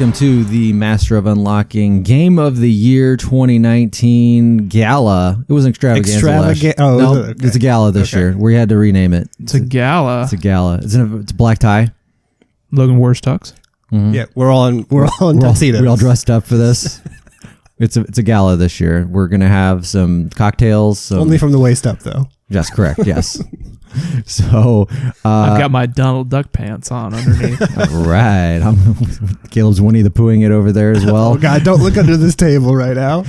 welcome to the Master of Unlocking Game of the Year 2019 Gala. It was an extravaganza. Okay. It's a gala this year. We had to rename it. It's a gala. It's a gala. It's a black tie. Logan wears tux. Mm-hmm. Yeah, we're all in tuxedos. We all dressed up for this. It's a gala this year. We're gonna have some cocktails. Only from the waist up, though. That's correct. Yes. So I've got my Donald Duck pants on underneath. Right. Caleb's Winnie the Poohing it over there as well. Oh God! Don't look under this table right now.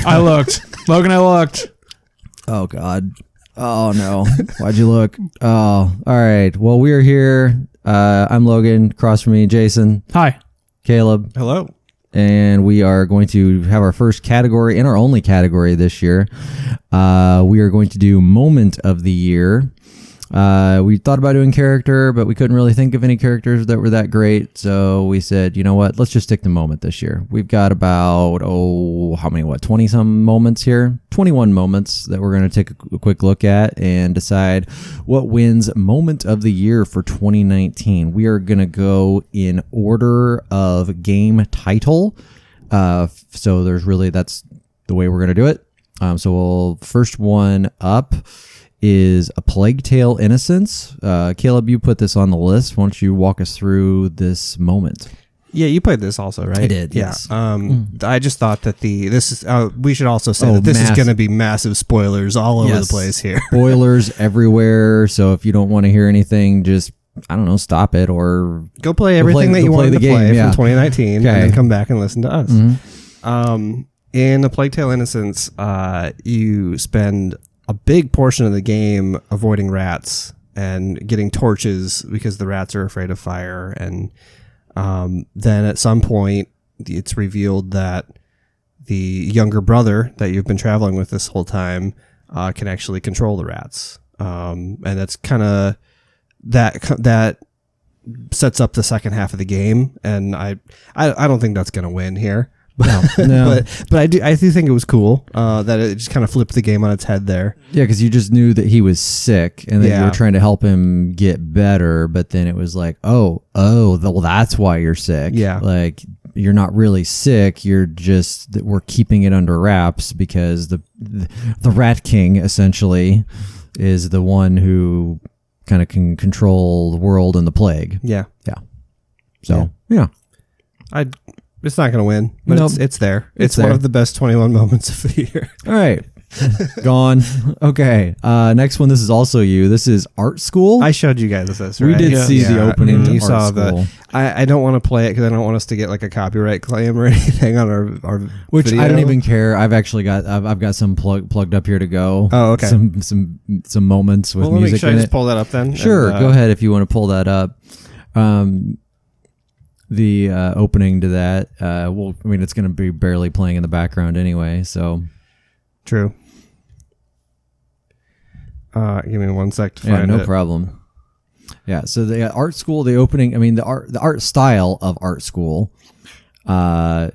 I looked, Logan. I looked. Oh God. Oh no. Why'd you look? Oh. All right. Well, we are here. I'm Logan. Across from me, Jason. Hi. Caleb. Hello. And we are going to have our first category and our only category this year. We are going to do Moment of the Year. We thought about doing character, but we couldn't really think of any characters that were that great. So we said, you know what? Let's just stick to moment this year. We've got about, 20 some moments here? 21 moments that we're going to take a quick look at and decide what wins moment of the year for 2019. We are going to go in order of game title. So that's the way we're going to do it. First one up is A Plague Tale: Innocence. Caleb, you put this on the list. Why don't you walk us through this moment? Yeah, you played this also, right? I did, yeah. yes. I just thought that we should also say that this is going to be massive spoilers all over the place here. Spoilers everywhere. So if you don't want to hear anything, just, I don't know, stop it or go play everything that you wanted to play from 2019 and then come back and listen to us. Mm-hmm. In A Plague Tale: Innocence, you spend a big portion of the game avoiding rats and getting torches because the rats are afraid of fire. And then at some point, it's revealed that the younger brother that you've been traveling with this whole time can actually control the rats. And that's kind of that sets up the second half of the game. And I don't think that's going to win here. No. but I do think it was cool that it just kind of flipped the game on its head there. Yeah, because you just knew that he was sick and that you were trying to help him get better, but then it was like, well, that's why you're sick. Yeah, like you're not really sick. You're just that we're keeping it under wraps because the Rat King essentially is the one who kind of can control the world and the plague. Yeah. So yeah. It's not going to win, but it's there. It's one of the best 21 moments of the year. All right. Gone. Okay. Next one. This is also you. This is Art School. I showed you guys this, right? We did see the opening to you Art saw School. I don't want to play it because I don't want us to get like a copyright claim or anything on our Which video. I don't even care. I've actually got some plugged up here to go. Oh, okay. Some moments with music should in I it. just pull that up then? Sure. Go ahead if you want to pull that up. The opening to that, it's going to be barely playing in the background anyway, so. True. Give me 1 sec to find it. No problem. Yeah, so the Art School, the opening, the art style of Art School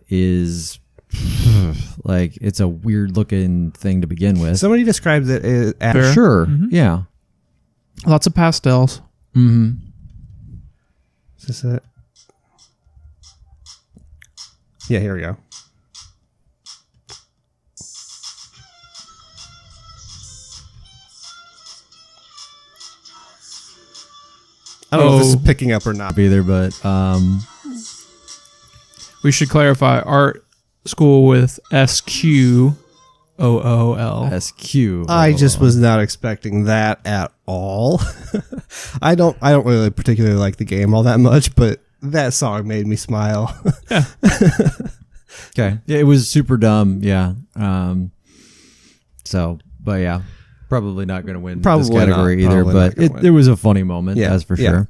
is like, it's a weird looking thing to begin with. Somebody described it as... Sure, yeah. Lots of pastels. Mm-hmm. Is this it? Yeah, here we go. I don't know if this is picking up or not. Either, but we should clarify Art School with SQOOL. SQ. I just was not expecting that at all. I don't really particularly like the game all that much, but that song made me smile. Yeah. Okay. Yeah, it was super dumb. Yeah. But yeah, probably not going to win this category either. But it was a funny moment, that's for sure.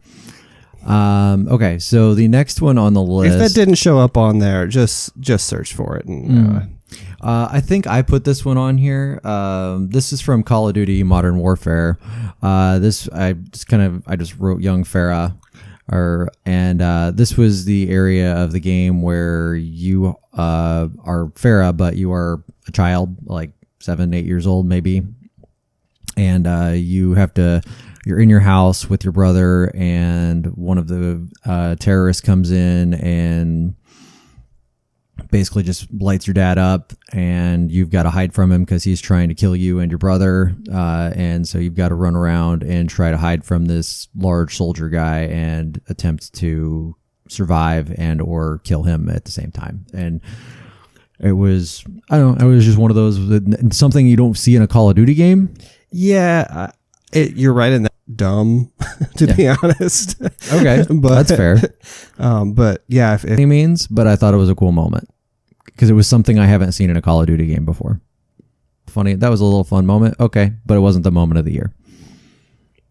Okay, so the next one on the list. If that didn't show up on there, just search for it. And, I think I put this one on here. This is from Call of Duty Modern Warfare. I just wrote Young Farah. This was the area of the game where you are Farah, but you are a child, like 7, 8 years old, maybe. And you're in your house with your brother, and one of the terrorists comes in and basically just lights your dad up, and you've got to hide from him because he's trying to kill you and your brother. And so you've got to run around and try to hide from this large soldier guy and attempt to survive and or kill him at the same time. And it was, I don't know, it was just one of those, something you don't see in a Call of Duty game. Yeah, you're right in that. Dumb, to be honest. Okay, but that's fair. But yeah, if he means, but I thought it was a cool moment because it was something I haven't seen in a Call of Duty game before. Funny, that was a little fun moment. Okay, but it wasn't the moment of the year.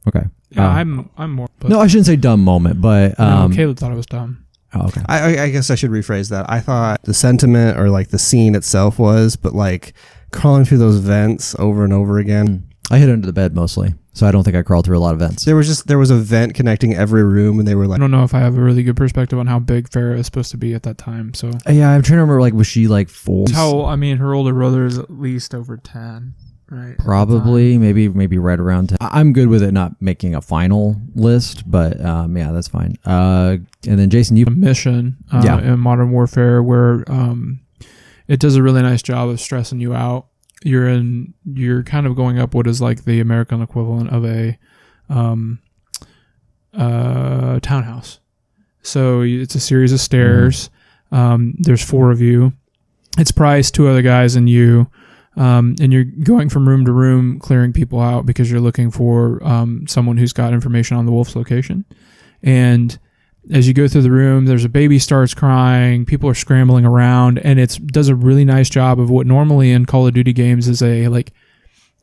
Okay, yeah, I'm more. No, I shouldn't say dumb moment, but no, Caleb thought it was dumb. Oh, okay. I guess I should rephrase that. I thought the sentiment or like the scene itself was, but like crawling through those vents over and over again. I hid under the bed mostly, so I don't think I crawled through a lot of vents. There was a vent connecting every room, and they were like, I don't know if I have a really good perspective on how big Farrah is supposed to be at that time. So yeah, I'm trying to remember. Like, was she like 4? Her older brother is at least over 10, right? Probably, maybe right around 10. I'm good with it not making a final list, but yeah, that's fine. And then Jason, you a mission in Modern Warfare where it does a really nice job of stressing you out. You're kind of going up what is like the American equivalent of a townhouse. So it's a series of stairs. There's 4 of you. It's Price, 2 other guys, and you. And you're going from room to room, clearing people out because you're looking for someone who's got information on the wolf's location. And as you go through the room, there's a baby starts crying, people are scrambling around, and it does a really nice job of what normally in Call of Duty games is it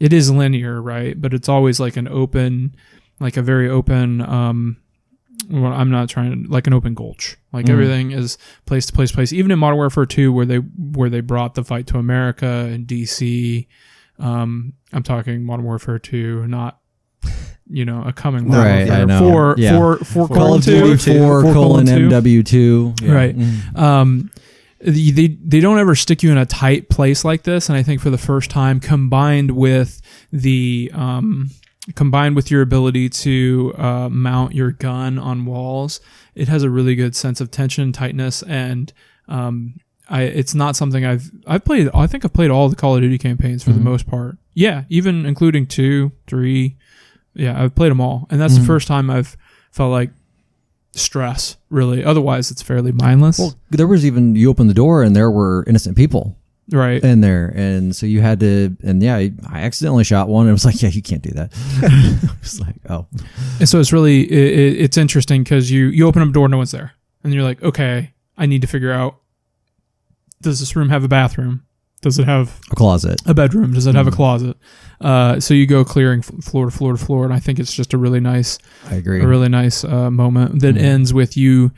is linear, right? But it's always like an open, like a very open, well, I'm not trying to, like an open gulch. Like everything is place to place. Even in Modern Warfare 2, where they brought the fight to America and DC, I'm talking Modern Warfare 2, not a coming right. I know. For Call of Duty 4 MW2, yeah. Right? They don't ever stick you in a tight place like this, and I think for the first time, combined with your ability to mount your gun on walls, it has a really good sense of tension, tightness, and it's not something I've played. I think I've played all the Call of Duty campaigns for the most part. Yeah, even including 2, 3. Yeah, I've played them all, and that's the first time I've felt like stress, really. Otherwise, it's fairly mindless. Well, there was even, you opened the door and there were innocent people right in there, and so you had to, and yeah, I accidentally shot one, and it was like, yeah, you can't do that. I was like, oh. And so it's really, it's interesting because you open up a door, no one's there, and you're like, okay, I need to figure out, does this room have a bathroom? Does it have a closet? A bedroom? Does it have a closet? So you go clearing floor to floor to floor, and I think it's just a really nice, I agree, a really nice moment that ends with you,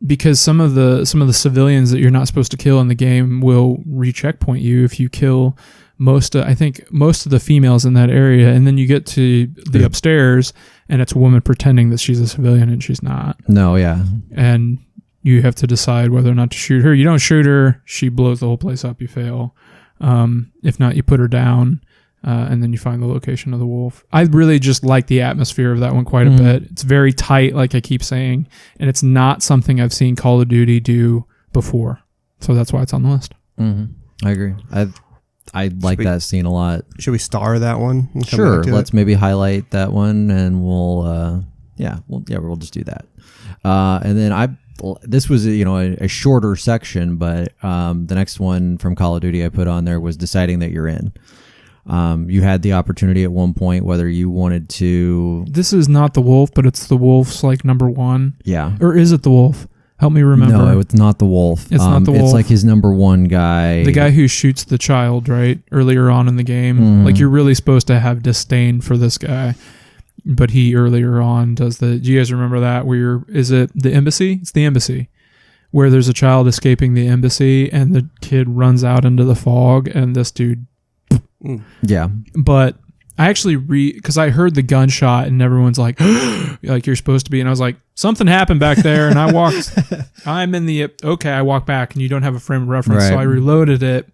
because some of the civilians that you're not supposed to kill in the game will re-checkpoint you if you kill most of the females in that area, and then you get to the upstairs, and it's a woman pretending that she's a civilian and she's not. No, yeah, and you have to decide whether or not to shoot her. You don't shoot her. She blows the whole place up. You fail. If not, you put her down, and then you find the location of the wolf. I really just like the atmosphere of that one quite a bit. It's very tight, like I keep saying, and it's not something I've seen Call of Duty do before. So that's why it's on the list. I agree. I like that scene a lot. Should we star that one? Sure. Let's maybe highlight that one, and we'll just do that. And then this was a shorter section, but the next one from Call of Duty I put on there was deciding that you're in. You had the opportunity at one point whether you wanted to. This is not the wolf, but it's the wolf's like number 1. Yeah. Or is it the wolf? Help me remember. No, it's not the wolf. It's not the wolf. It's like his number 1 guy. The guy who shoots the child, right? Earlier on in the game. Like you're really supposed to have disdain for this guy. But he earlier on does do you guys remember that? Is it the embassy? It's the embassy. Where there's a child escaping the embassy and the kid runs out into the fog and this dude. Yeah. But I actually because I heard the gunshot and everyone's like, like you're supposed to be. And I was like, something happened back there. And I walked, I walk back and you don't have a frame of reference. Right. So I reloaded it.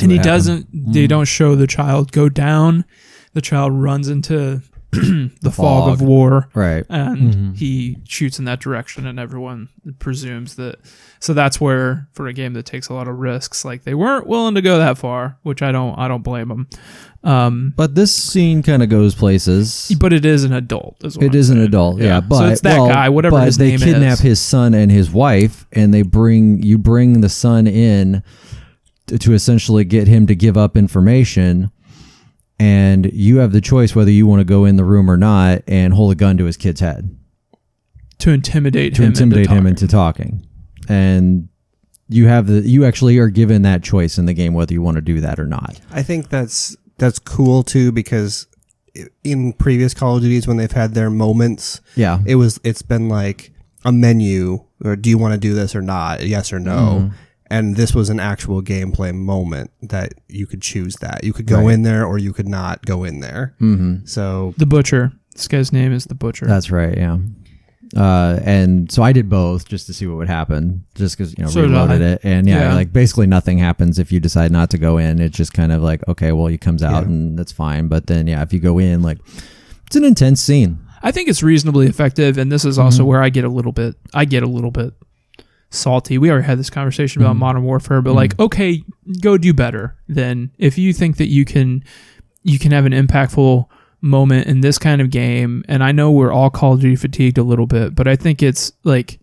And they don't show the child go down. The child runs into the fog of war, right? And he shoots in that direction, and everyone presumes that. So that's where, for a game that takes a lot of risks, like they weren't willing to go that far, which I don't blame them. But this scene kind of goes places. But it is an adult. It is an adult, yeah. But so it's that guy, whatever his name is. They kidnap his son and his wife, and you bring the son in to essentially get him to give up information. And you have the choice whether you want to go in the room or not and hold a gun to his kid's head. To intimidate him into talking. And you actually are given that choice in the game whether you want to do that or not. I think that's cool too, because in previous Call of Duties when they've had their moments, it's been like a menu, or do you want to do this or not? Yes or no. And this was an actual gameplay moment that you could choose that. You could go in there or you could not go in there. So the Butcher. This guy's name is the Butcher. That's right, yeah. And so I did both just to see what would happen, just because, reloaded it. And like basically nothing happens if you decide not to go in. It's just kind of like, okay, well, he comes out and that's fine. But then, if you go in, like, it's an intense scene. I think it's reasonably effective. And this is also where I get a little bit salty. We already had this conversation about Modern Warfare, but like, okay, go do better. Then if you think that you can have an impactful moment in this kind of game, and I know we're all Call of Duty fatigued a little bit, but I think it's like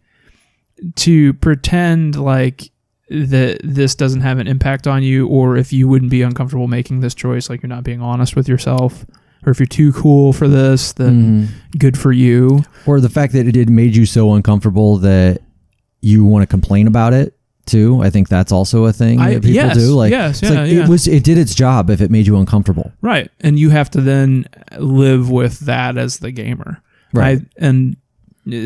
to pretend like that this doesn't have an impact on you, or if you wouldn't be uncomfortable making this choice, like you're not being honest with yourself, or if you're too cool for this, then good for you. Or the fact that it made you so uncomfortable that you want to complain about it too. I think that's also a thing that people do. Like, it did its job if it made you uncomfortable. Right. And you have to then live with that as the gamer. Right. And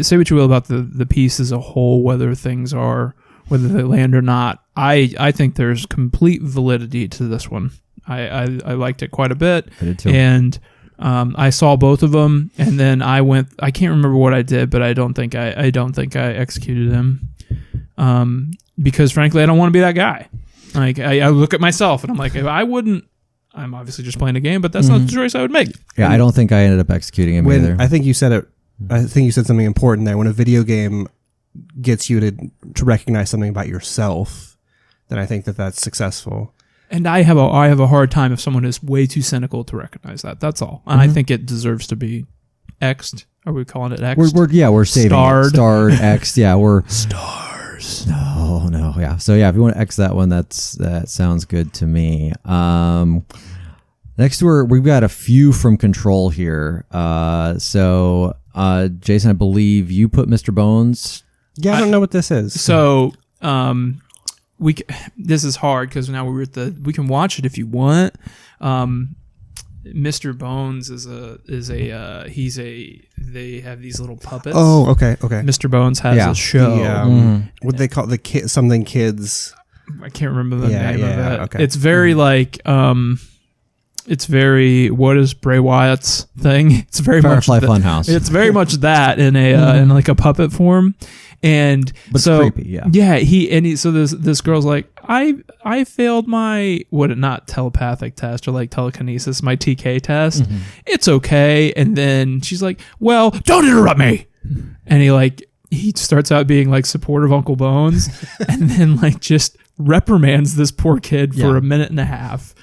say what you will about the piece as a whole, whether they land or not. I think there's complete validity to this one. I liked it quite a bit. I did too. And I saw both of them, and then I can't remember what I did, but I don't think I executed him. Because frankly, I don't want to be that guy. Like I look at myself and I'm like, if I wouldn't, I'm obviously just playing a game, but that's not the choice I would make. Yeah, and I don't think I ended up executing him either. I think you said it. I think you said something important there. When a video game gets you to recognize something about yourself, then I think that's successful. And I have a hard time if someone is way too cynical to recognize that. That's all. And I think it deserves to be X'd. Are we calling it X'd? We're saving it. Starred, X'd. Yeah, we're stars. No, yeah. So if you want to X that one, that sounds good to me. Next, we've got a few from Control here. So Jason, I believe you put Mr. Bones. Yeah, I don't know what this is. So this is hard because now we can watch it if you want. Mr. Bones they have these little puppets. Oh, okay. Mr. Bones has a show. What they call something kids. I can't remember the name of it. Okay. It's very like it's very, what is Bray Wyatt's thing? It's very Firefly Funhouse. It's very much that in in like a puppet form. And but so creepy, so this girl's like, I failed my not telepathic test or like telekinesis, my TK test. It's okay. And then she's like, well, don't interrupt me. And he starts out being like supportive Uncle Bones and then like just reprimands this poor kid for a minute and a half.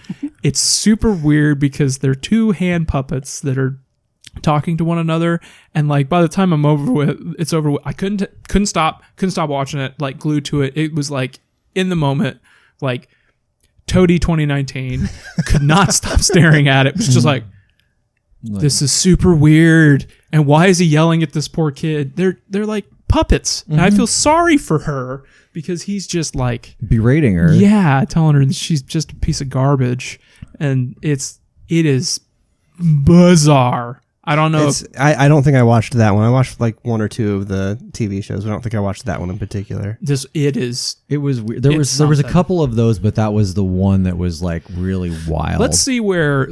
It's super weird because they're two hand puppets that are talking to one another, and like by the time it's over with, I couldn't stop watching it, like glued to it. It was like in the moment, like Toady 2019, could not stop staring at it. It was just like, this is super weird, and why is he yelling at this poor kid? They're like puppets, and I feel sorry for her because he's just like berating her, telling her that she's just a piece of garbage, and it is bizarre. I don't know. I don't think I watched that one. I watched like one or two of the TV shows. I don't think I watched that one in particular. It was weird. There was a couple of those, but that was the one that was like really wild. Let's see where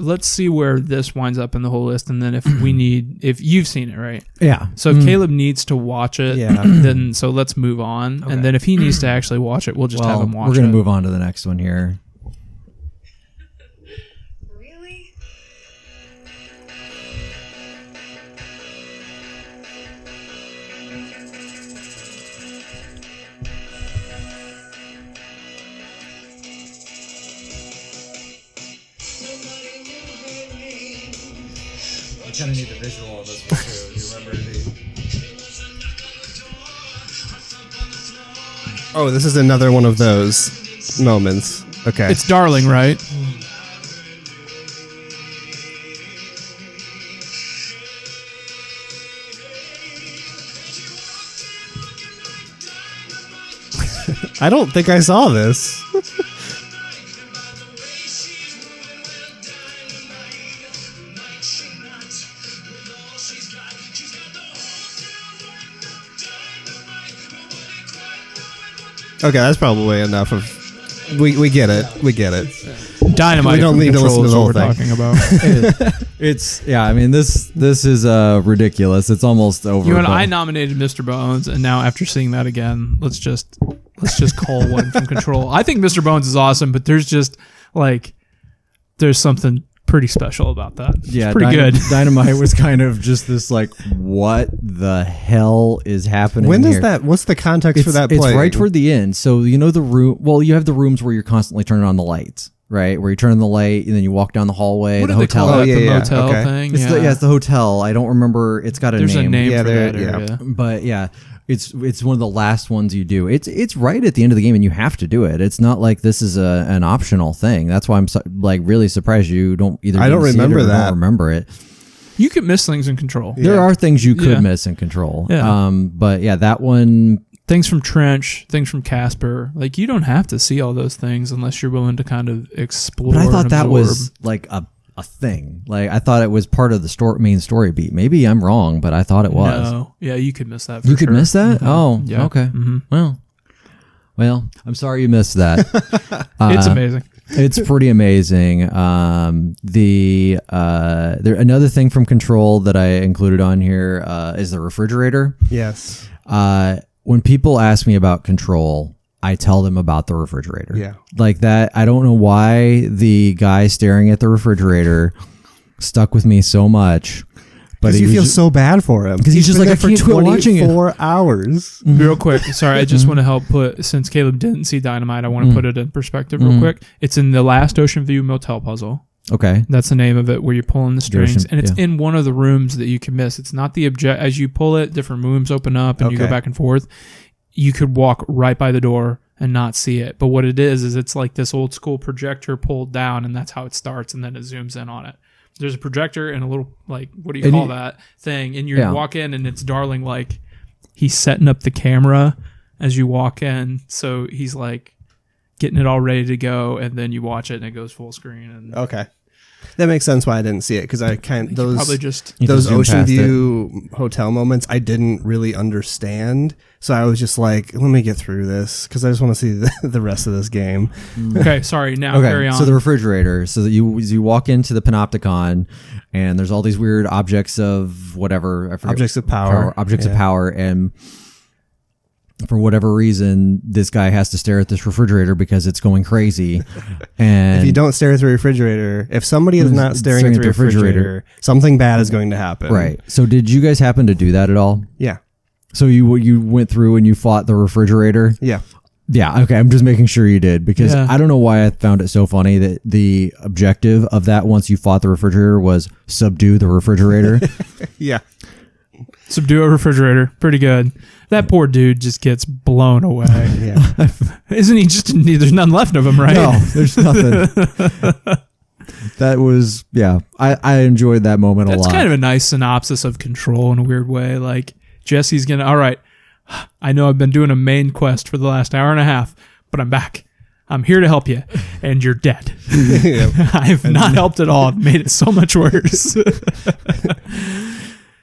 this winds up in the whole list, and then if you've seen it, right? Yeah. So if Caleb needs to watch it, then so let's move on, and then if he needs to actually watch it, we'll just have him watch it. We're gonna move on to the next one here. kind of need the visual on this one too. You remember Oh, this is another one of those moments. Okay. It's Darling, right? I don't think I saw this. Okay, that's probably enough of. We get it. We get it. Dynamite. We don't need to listen to the whole thing. Talking about. It's I mean this is ridiculous. It's almost over. You know, I nominated Mr. Bones, and now after seeing that again, let's just call one from Control. I think Mr. Bones is awesome, but there's something pretty special about that. Yeah, it's pretty good. Dynamite was kind of just this like, what the hell is happening? When here? is that? What's the context for that? It's playing? right toward the end. So you know the room. Well, you have the rooms where you're constantly turning on the lights, right? Where you turn on the light and then you walk down the hallway. What the do they hotel. call that? The motel thing. It's the hotel. I don't remember. It's got a There's name. There's a name for that area. But yeah. It's one of the last ones you do. It's right at the end of the game, and you have to do it. It's not like this is an optional thing. That's why I'm really surprised you don't either. I don't remember that. Don't remember it. You can miss things in Control. There are things you could miss in Control. Yeah. But yeah, that one. Things from Trench, things from Casper. Like, you don't have to see all those things unless you're willing to kind of explore. But I thought that was like a thing. Like, I thought it was part of the main story beat. Maybe I'm wrong, but I thought it was. No. Yeah, you could miss that. You could miss that? Mm-hmm. Oh, yeah. Okay. Mm-hmm. Well, I'm sorry you missed that. It's amazing. It's pretty amazing. Another thing from Control that I included on here is the refrigerator. Yes. When people ask me about Control, I tell them about the refrigerator. Yeah. Like that. I don't know why the guy staring at the refrigerator stuck with me so much. But you feel so bad for him. Because he's just like, I can't quit watching it. 4 hours. Mm-hmm. Real quick. Sorry, I just want to help since Caleb didn't see Dynamite, I want to put it in perspective real quick. It's in the last Ocean View Motel puzzle. Okay. That's the name of it, where you're pulling the strings. And it's yeah. in one of the rooms that you can miss. It's not the object. As you pull it, different rooms open up and you go back and forth. You could walk right by the door and not see it. But what it is it's like this old school projector pulled down, and that's how it starts, and then it zooms in on it. There's a projector and a little, like, what do you call that thing? And you walk in, and it's Darling, like, he's setting up the camera as you walk in. So he's, like, getting it all ready to go, and then you watch it, and it goes full screen. And okay. That makes sense why I didn't see it, because I those those Ocean View hotel moments I didn't really understand, so I was just like, let me get through this because I just want to see the rest of this game. Okay, sorry. Now carry on. So the refrigerator. So that you walk into the Panopticon, and there's all these weird objects of whatever. I forget, objects of power. Objects of power, and for whatever reason, this guy has to stare at this refrigerator because it's going crazy. And if you don't stare at the refrigerator, if somebody is not staring at the refrigerator, something bad is going to happen. Right. So did you guys happen to do that at all? Yeah. So you went through and you fought the refrigerator? Yeah. Yeah. Okay. I'm just making sure you did, because I don't know why I found it so funny that the objective of that, once you fought the refrigerator, was subdue the refrigerator. Yeah. Subdue a refrigerator. Pretty good. That poor dude just gets blown away. Yeah. Isn't he just, there's nothing left of him, right? No, there's nothing. That was, I enjoyed that moment a lot. That's kind of a nice synopsis of Control in a weird way. Like, Jesse's all right, I know I've been doing a main quest for the last hour and a half, but I'm back. I'm here to help you, and you're dead. I've not helped at all. I've made it so much worse.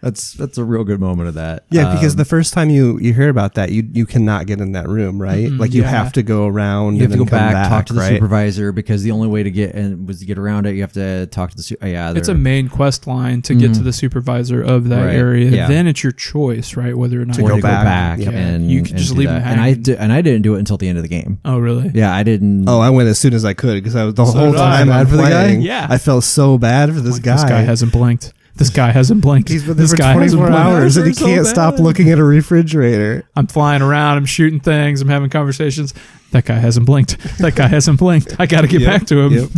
That's a real good moment of that. Yeah, because the first time you hear about that, you cannot get in that room, right? Like you have to go around. You have to go back, talk to the right? supervisor, because the only way to get in was to get around it. You have to talk to the it's a main quest line to get to the supervisor of that area. Yeah. Then it's your choice, right? Whether or not to go back. And you can just leave them hanging. And I didn't do it until the end of the game. Oh, really? Yeah, I didn't. Oh, I went as soon as I could, because I was the whole time I'm for the guy. Yeah, I felt so bad for this guy. This guy hasn't blinked. This guy hasn't blinked. He's been there for 24 hours and he can't stop looking at a refrigerator. I'm flying around. I'm shooting things. I'm having conversations. That guy hasn't blinked. That guy hasn't blinked. I got to get back to him.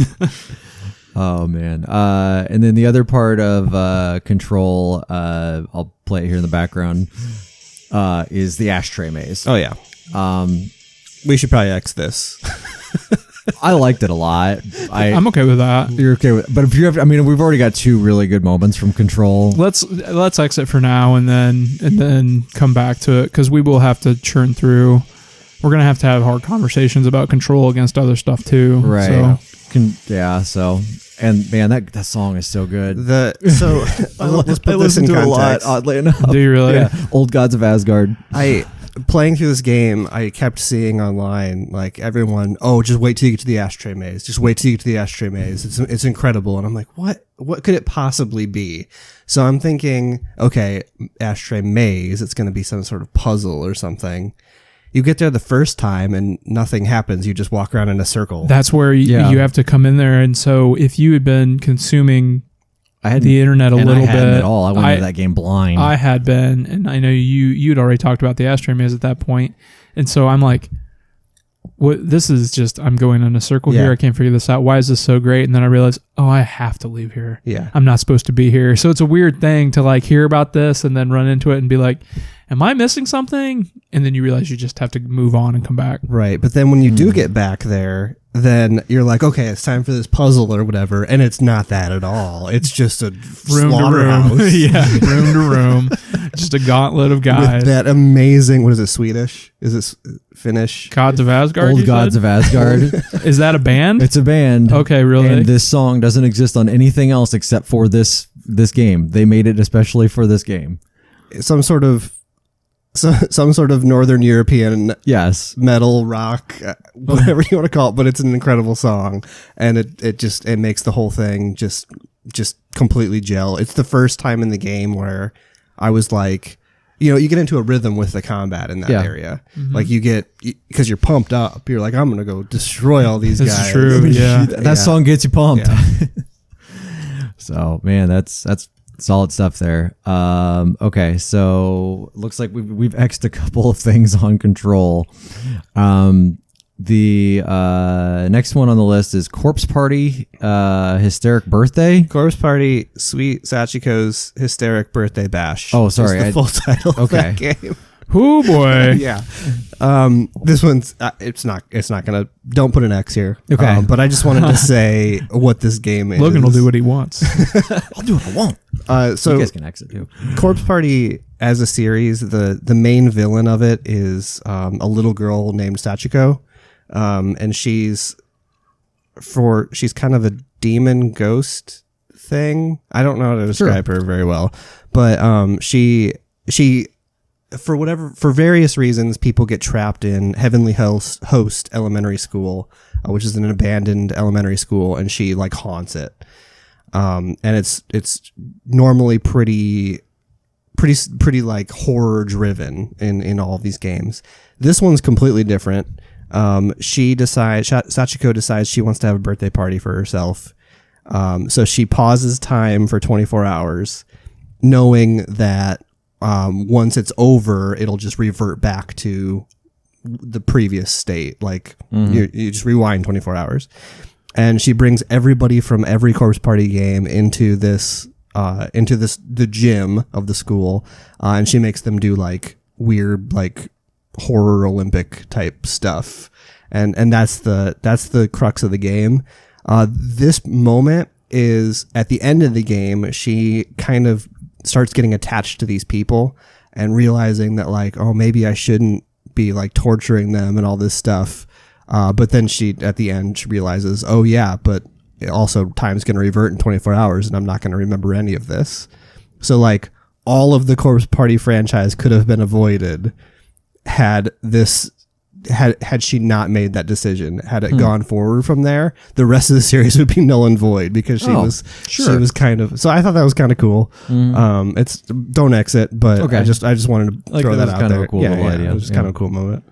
Oh man. And then the other part of Control, I'll play it here in the background, is the ashtray maze. Oh yeah. We should probably X this. I liked it a lot. I'm okay with that. You're okay with, but if you have, I mean, we've already got 2 really good moments from Control. Let's exit for now and then come back to it, because we will have to churn through. We're gonna have to have hard conversations about Control against other stuff too. Right. So. And man, that song is so good. Let's put this in context. A lot, oddly enough. Do you really? Yeah. Old Gods of Asgard. Playing through this game, I kept seeing online, like, everyone, just wait till you get to the ashtray maze. Just wait till you get to the ashtray maze. It's incredible. And I'm like, what could it possibly be? So I'm thinking, okay, ashtray maze, it's going to be some sort of puzzle or something. You get there the first time and nothing happens. You just walk around in a circle. That's where you have to come in there. And so if you had been consuming the internet a little bit at all, I went into that game blind. I had been, and I know you'd already talked about the ashtray maze at that point. And so I'm like, what? This is just, I'm going in a circle here. I can't figure this out. Why is this so great? And then I realized, I have to leave here. Yeah. I'm not supposed to be here. So it's a weird thing to like hear about this and then run into it and be like, am I missing something? And then you realize you just have to move on and come back. Right. But then when you do get back there, then you're like, okay, it's time for this puzzle or whatever. And it's not that at all. It's just a room to room. Yeah. Room to room. Just a gauntlet of guys. With that amazing, what is it, Swedish? Is it Finnish? Gods of Asgard? Old Gods of Asgard. Is that a band? It's a band. Okay, really? And this song doesn't exist on anything else except for this game. They made it especially for this game. Some sort of Northern European metal rock, whatever you want to call it, but it's an incredible song, and it makes the whole thing just completely gel. It's the first time in the game where I was like, you get into a rhythm with the combat in that area. Mm-hmm. Like you get, because you're pumped up, you're like, I'm gonna go destroy all these guys. That's true. Yeah, that song gets you pumped. Yeah. So man, that's solid stuff there. Okay, so looks like we've X'd a couple of things on Control. The next one on the list is Corpse Party, Hysteric Birthday. Corpse Party, Sweet Sachiko's Hysteric Birthday Bash. Oh, sorry, the full title of that game. Oh boy. Yeah. This one's it's not gonna, don't put an X here. Okay. But I just wanted to say what this game is. Logan will do what he wants. I'll do what I want. So you guys can exit too. Corpse Party as a series, the main villain of it is a little girl named Sachiko. And she's kind of a demon ghost thing. I don't know how to describe her very well, but she for various reasons, people get trapped in Heavenly Host Elementary School, which is an abandoned elementary school, and she like haunts it. And it's normally pretty like horror driven in all of these games. This one's completely different. Sachiko decides she wants to have a birthday party for herself. So she pauses time for 24 hours, knowing that once it's over, it'll just revert back to the previous state. Like you just rewind 24 hours. And she brings everybody from every Corpse Party game into the gym of the school. And she makes them do like weird, like horror Olympic type stuff. And that's the crux of the game. This moment is at the end of the game. She kind of starts getting attached to these people and realizing that like, oh, maybe I shouldn't be like torturing them and all this stuff. But then at the end, she realizes, oh yeah, but also time's going to revert in 24 hours and I'm not going to remember any of this. So like all of the Corpse Party franchise could have been avoided had she not made that decision. Had it gone forward from there, the rest of the series would be null and void because she was kind of, so I thought that was kind of cool. It's don't exit, but okay. I just wanted to throw that out there. Cool idea. It was just kind of a cool moment.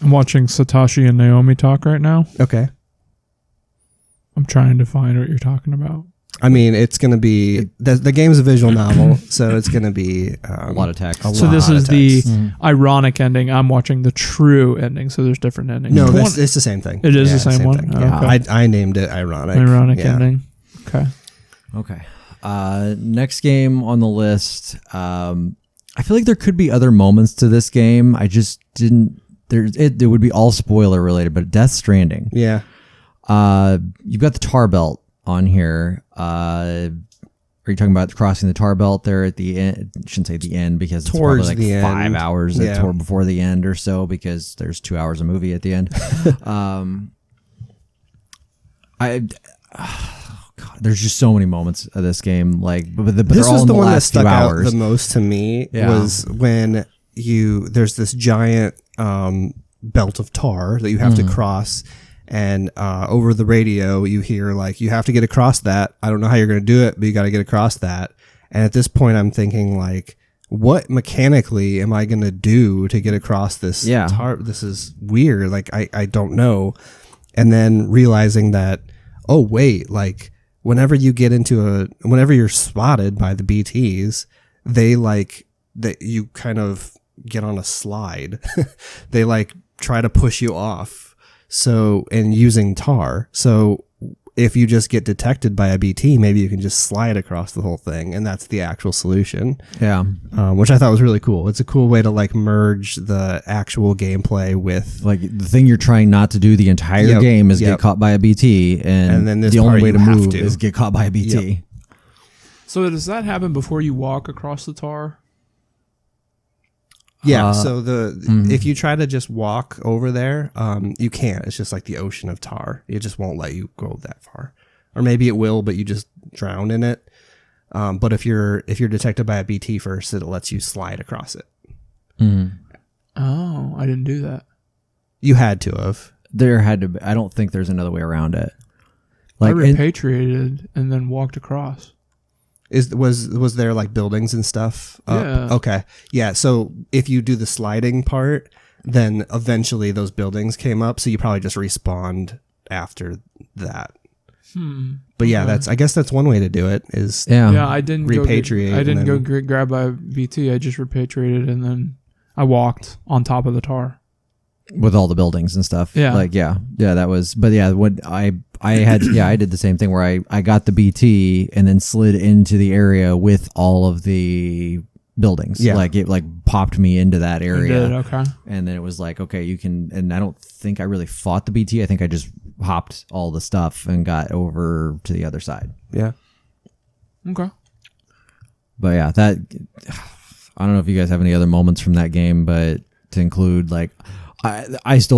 I'm watching Satoshi and Naomi talk right now. Okay. I'm trying to find what you're talking about. I mean, it's going to be the game's a visual novel, so it's going to be a lot of text. So this is the ironic ending. I'm watching the true ending, so there's different endings. No, it's the same thing. It is the same one. Okay. I named it ironic. Ironic ending. Okay. Next game on the list. I feel like there could be other moments to this game. I just didn't. It would be all spoiler related, but Death Stranding. Yeah. You've got the tar belt on here. Are you talking about crossing the tar belt there at the end? I shouldn't say the end because it's towards probably like the 5 end. hours before the end or so, because there's 2 hours of movie at the end. God, there's just so many moments of this game. Like, but this they're all was in the the one that last stuck 2 out hours. the most to me. Was when there's this giant belt of tar that you have to cross, and over the radio you hear like, you have to get across that. I don't know how you're going to do it, but you got to get across that. And at this point I'm thinking like, what mechanically am I going to do to get across this tar? This is weird. Like, I don't know. And then realizing that, oh wait, like whenever you're spotted by the BTs, they like that you kind of get on a slide. They like try to push you off. So, and using tar. So if you just get detected by a BT, maybe you can just slide across the whole thing, and that's the actual solution. Yeah. Which I thought was really cool. It's a cool way to like merge the actual gameplay with like the thing you're trying not to do the entire game is get caught by a BT, and then this the only part way to you have move to. is get caught by a BT. Yep. So does that happen before you walk across the tar? Yeah, so if you try to just walk over there, you can't. It's just like the ocean of tar. It just won't let you go that far. Or maybe it will, but you just drown in it. But if you're detected by a BT first, it lets you slide across it. Oh, I didn't do that. You had to have. There had to be. I don't think there's another way around it. Like, I repatriated and then walked across. Was there like buildings and stuff up? Yeah. Okay. Yeah. So if you do the sliding part, then eventually those buildings came up. So you probably just respawned after that. But yeah, I guess that's one way to do it. Is I didn't repatriate. I didn't go grab by BT. I just repatriated and then I walked on top of the tar with all the buildings and stuff. Yeah. Like that was. But yeah, what I had I did the same thing where I got the BT and then slid into the area with all of the buildings. Yeah. Like it like popped me into that area. It did, okay. And then it was like, okay, you can. And I don't think I really fought the BT. I think I just hopped all the stuff and got over to the other side. Yeah. Okay. But yeah, that I don't know if you guys have any other moments from that game, but to include like. It's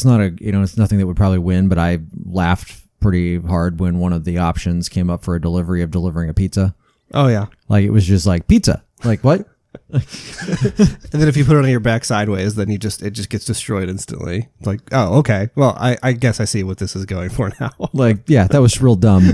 not it's nothing that would probably win, but I laughed pretty hard when one of the options came up for delivering a pizza. Oh yeah. Like it was just like pizza. Like what? And then if you put it on your back sideways, then it just gets destroyed instantly. It's like, oh, okay. Well, I guess I see what this is going for now. Like, yeah, that was real dumb.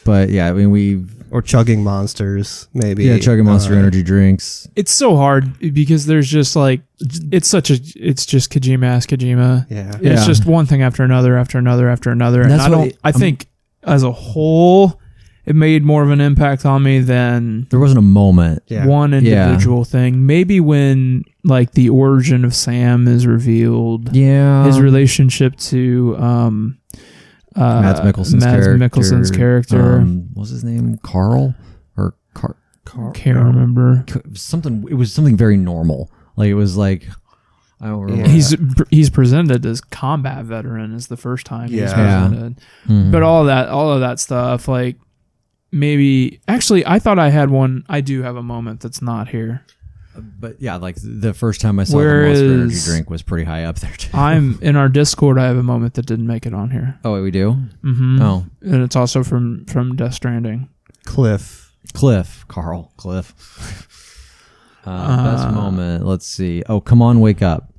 But yeah, I mean or chugging monsters, maybe. Yeah, chugging Monster energy drinks. It's so hard because there's just like it's just Kojima ass Kojima. Yeah. It's just one thing after another after another after another. And I think as a whole it made more of an impact on me than there wasn't a moment. One individual thing. Maybe when like the origin of Sam is revealed. Yeah. His relationship to Mads Mikkelsen's character. What was his name? Carl? Or can't remember. It was something very normal. Like it was like I don't remember. He's presented as combat veteran is the first time he's presented. Mm-hmm. But all of that stuff, like maybe actually I thought I had one. I do have a moment that's not here. But yeah, like the first time I saw the Monster energy drink was pretty high up there too. I'm in our Discord. I have a moment that didn't make it on here. Oh, wait, we do? Mm-hmm. Oh, and it's also from Death Stranding. Cliff. Best moment. Let's see. Oh, come on, wake up.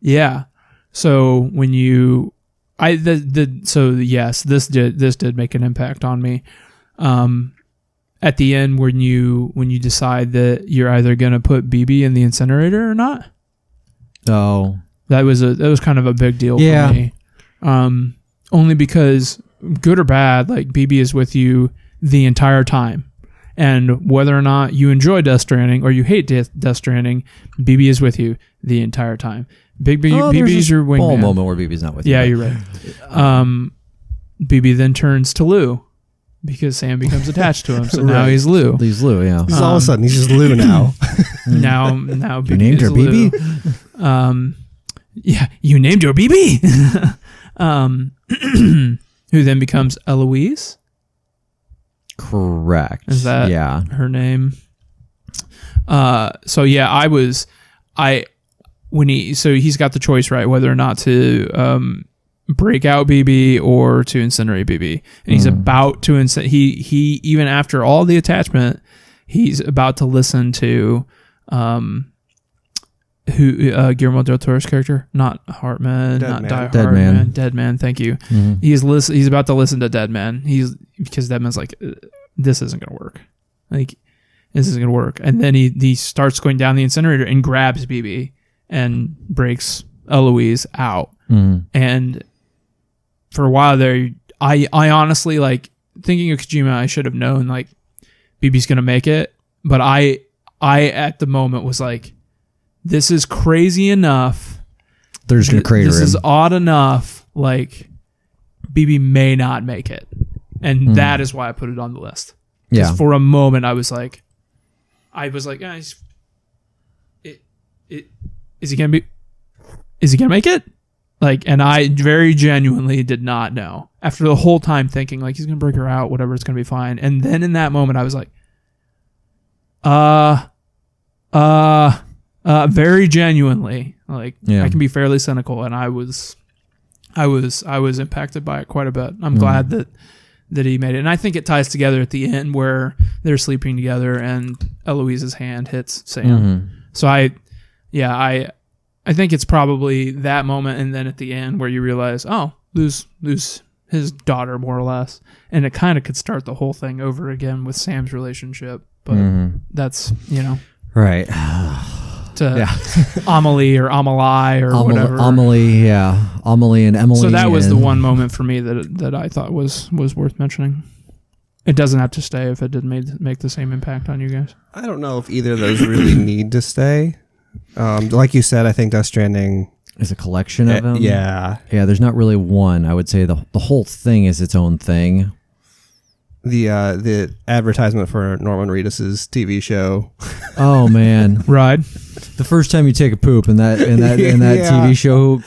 Yeah. So when you, yes, this did make an impact on me. At the end, when you decide that you're either going to put BB in the incinerator or not. Oh, that was kind of a big deal for me. Only because good or bad, like BB is with you the entire time. And whether or not you enjoy Death Stranding or you hate Death Stranding, BB is with you the entire time. BB's your wingman. Small moment where BB's not with you. Yeah, you're right. BB then turns to Lou. because Sam becomes attached to him. So now he's Lou. He's Lou, yeah. So all of a sudden, he's just Lou now. now you named her BB? Yeah, you named your BB. Who then becomes Eloise? Correct. Is that her name? So yeah, he's got the choice, right, whether or not to break out BB or to incinerate BB, and he's about to he even after all the attachment, he's about to listen to Guillermo del Toro's character, not Hartman, Dead Man. Dead Man. Thank you. Mm-hmm. He's about to listen to Dead Man. Because Dead Man's like, this isn't gonna work. Like, this isn't gonna work. And then he starts going down the incinerator and grabs BB and breaks Eloise out. Mm. And for a while there, I honestly, like, thinking of Kojima, I should have known like BB's gonna make it, but I at the moment was like, this is crazy enough. They're just going to crater him. This is odd enough. Like, BB may not make it. And that is why I put it on the list. Because for a moment, I was like, guys, is he going to make it? Like, and I very genuinely did not know. After the whole time thinking, like, he's going to break her out, whatever, it's going to be fine. And then in that moment, I was like, very genuinely, like, I can be fairly cynical, and I was impacted by it quite a bit. I'm glad that he made it, and I think it ties together at the end where they're sleeping together and Eloise's hand hits Sam. Mm-hmm. So I think it's probably that moment, and then at the end where you realize, oh, Lou's his daughter more or less, and it kind of could start the whole thing over again with Sam's relationship, but that's right. Amelie or Amelie or whatever. Amelie and Emily. So that was the one moment for me that I thought was worth mentioning. It doesn't have to stay if it didn't make the same impact on you guys. I don't know if either of those really need to stay. Like you said, I think Death Stranding is a collection of them. Yeah. There's not really one. I would say the whole thing is its own thing. The advertisement for Norman Reedus's TV show. Oh man, right. The first time you take a poop and that TV show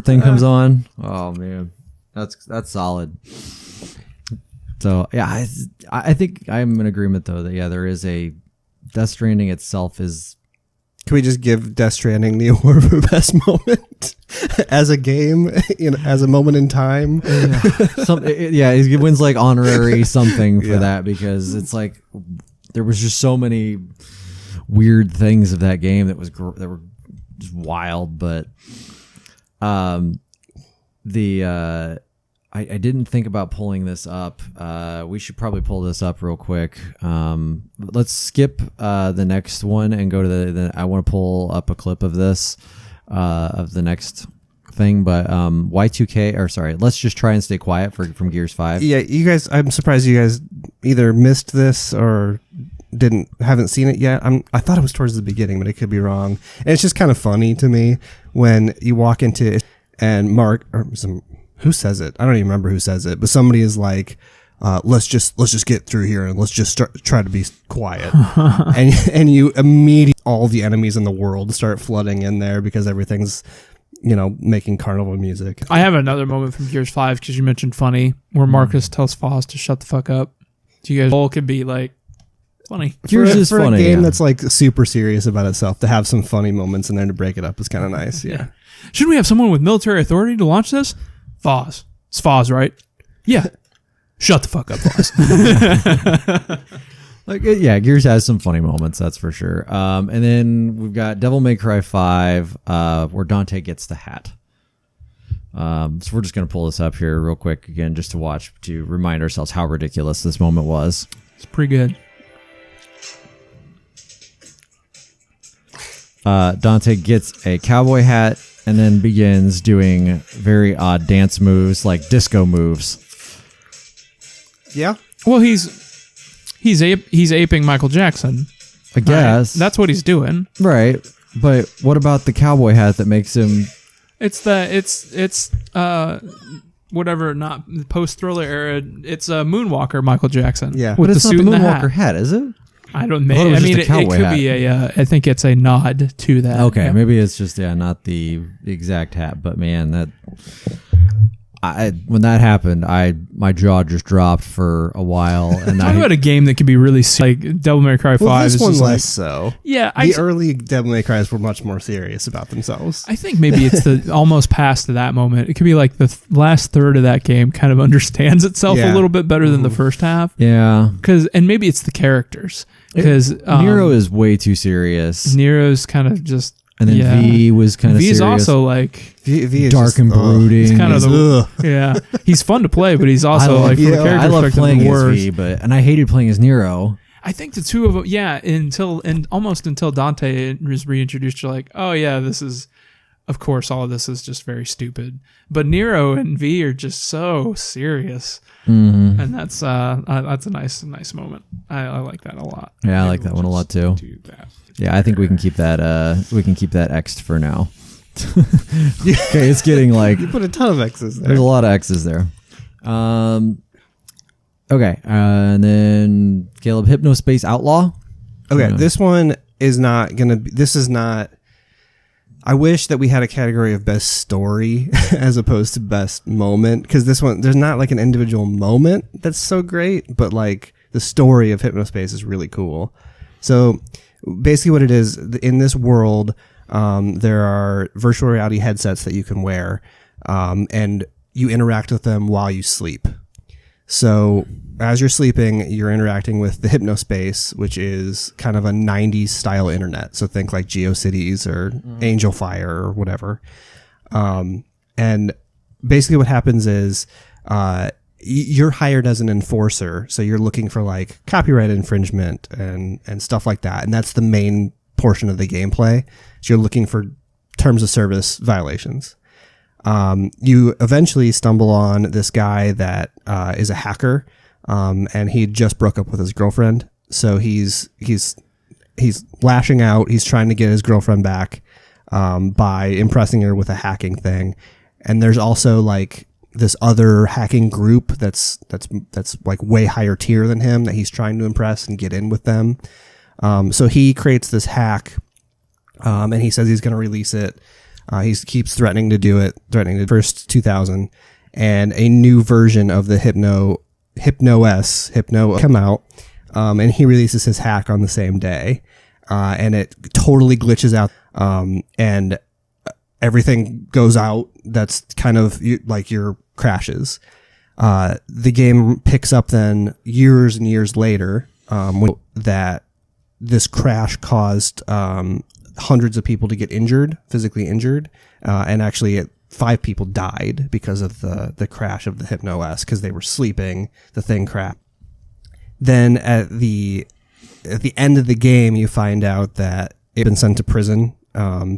thing comes on. Oh man, that's solid. So yeah, I think I'm in agreement though that there is a Death Stranding itself is. Can we just give Death Stranding the award for best moment as a game, as a moment in time? He wins like honorary something for that, because it's like there was just so many weird things of that game that were just wild. But I didn't think about pulling this up. We should probably pull this up real quick. Let's skip the next one and go to I want to pull up a clip of this, of the next thing. But let's just try and stay quiet from Gears 5. Yeah, you guys, I'm surprised you guys either missed this or haven't seen it yet. I thought it was towards the beginning, but it could be wrong. And it's just kind of funny to me when you walk into it and Mark or who says it? I don't even remember who says it, but somebody is like, let's just get through here and let's just try to be quiet. and you immediately, all the enemies in the world start flooding in there because everything's, making carnival music. I have another moment from Gears 5 because you mentioned funny, where Marcus tells Foss to shut the fuck up. So you guys all could be like, funny. Gears is funny. For a game that's like super serious about itself, to have some funny moments in there to break it up is kind of nice. Yeah. Shouldn't we have someone with military authority to launch this? Foz. It's Foz, right? Yeah. Shut the fuck up, Foz. Gears has some funny moments, that's for sure. And then we've got Devil May Cry 5, where Dante gets the hat. So we're just going to pull this up here real quick again, just to remind ourselves how ridiculous this moment was. It's pretty good. Dante gets a cowboy hat and then begins doing very odd dance moves, like disco moves. Yeah. Well, he's aping Michael Jackson, I guess. Right? That's what he's doing. Right. But what about the cowboy hat that makes him? It's whatever, not post-Thriller era. It's a Moonwalker Michael Jackson. Yeah. But it's not the Moonwalker hat, is it? I don't know. I mean, it could be I think it's a nod to that. Okay, yeah. Maybe it's just not the exact hat, but man, when that happened, my jaw just dropped for a while. And talk about a game that could be really like Devil May Cry 5. This one less so. Yeah, the early Devil May Cries were much more serious about themselves. I think maybe it's the almost past to that moment. It could be like the last third of that game kind of understands itself a little bit better than the first half. Yeah, and maybe it's the characters because Nero is way too serious. Nero's kind of just. And then V was kind of serious. V's also like V is dark just, and brooding. He's kind of he's fun to play, but he's also from a character I love perspective playing the as worst. V, and I hated playing as Nero. I think the two of them, until Dante was reintroduced, you're like, oh yeah, this is, of course, all of this is just very stupid. But Nero and V are just so serious, and that's a nice moment. I like that a lot. Yeah, I like that one a lot too. Yeah, I think we can keep that. We can keep that X'd for now. Okay, it's getting like you put a ton of X's there. There's a lot of X's there. Okay, and then Caleb, Hypnospace Outlaw. Okay, this one is not gonna be. This is not. I wish that we had a category of best story as opposed to best moment, because this one there's not like an individual moment that's so great, but like the story of Hypnospace is really cool. So basically what it is, in this world, there are virtual reality headsets that you can wear, and you interact with them while you sleep. So as you're sleeping, you're interacting with the Hypnospace, which is kind of a 90s style internet. So think like GeoCities or Angel Fire or whatever. And basically what happens is you're hired as an enforcer. So you're looking for like copyright infringement and stuff like that. And that's the main portion of the gameplay. So you're looking for terms of service violations. You eventually stumble on this guy that is a hacker, and he just broke up with his girlfriend. So he's lashing out. He's trying to get his girlfriend back by impressing her with a hacking thing. And there's also like this other hacking group that's like way higher tier than him that he's trying to impress and get in with them. So he creates this hack, and he says he's going to release it. He keeps threatening to do it, first 2000, and a new version of the Hypno come out, and he releases his hack on the same day, and it totally glitches out, and everything goes out. That's kind of like your crashes. The game picks up then years and years later, that this crash caused hundreds of people to get physically injured, and actually 5 people died because of the crash of the Hypno S, because they were sleeping. The thing crashed. Then at the end of the game, you find out that it had been sent to prison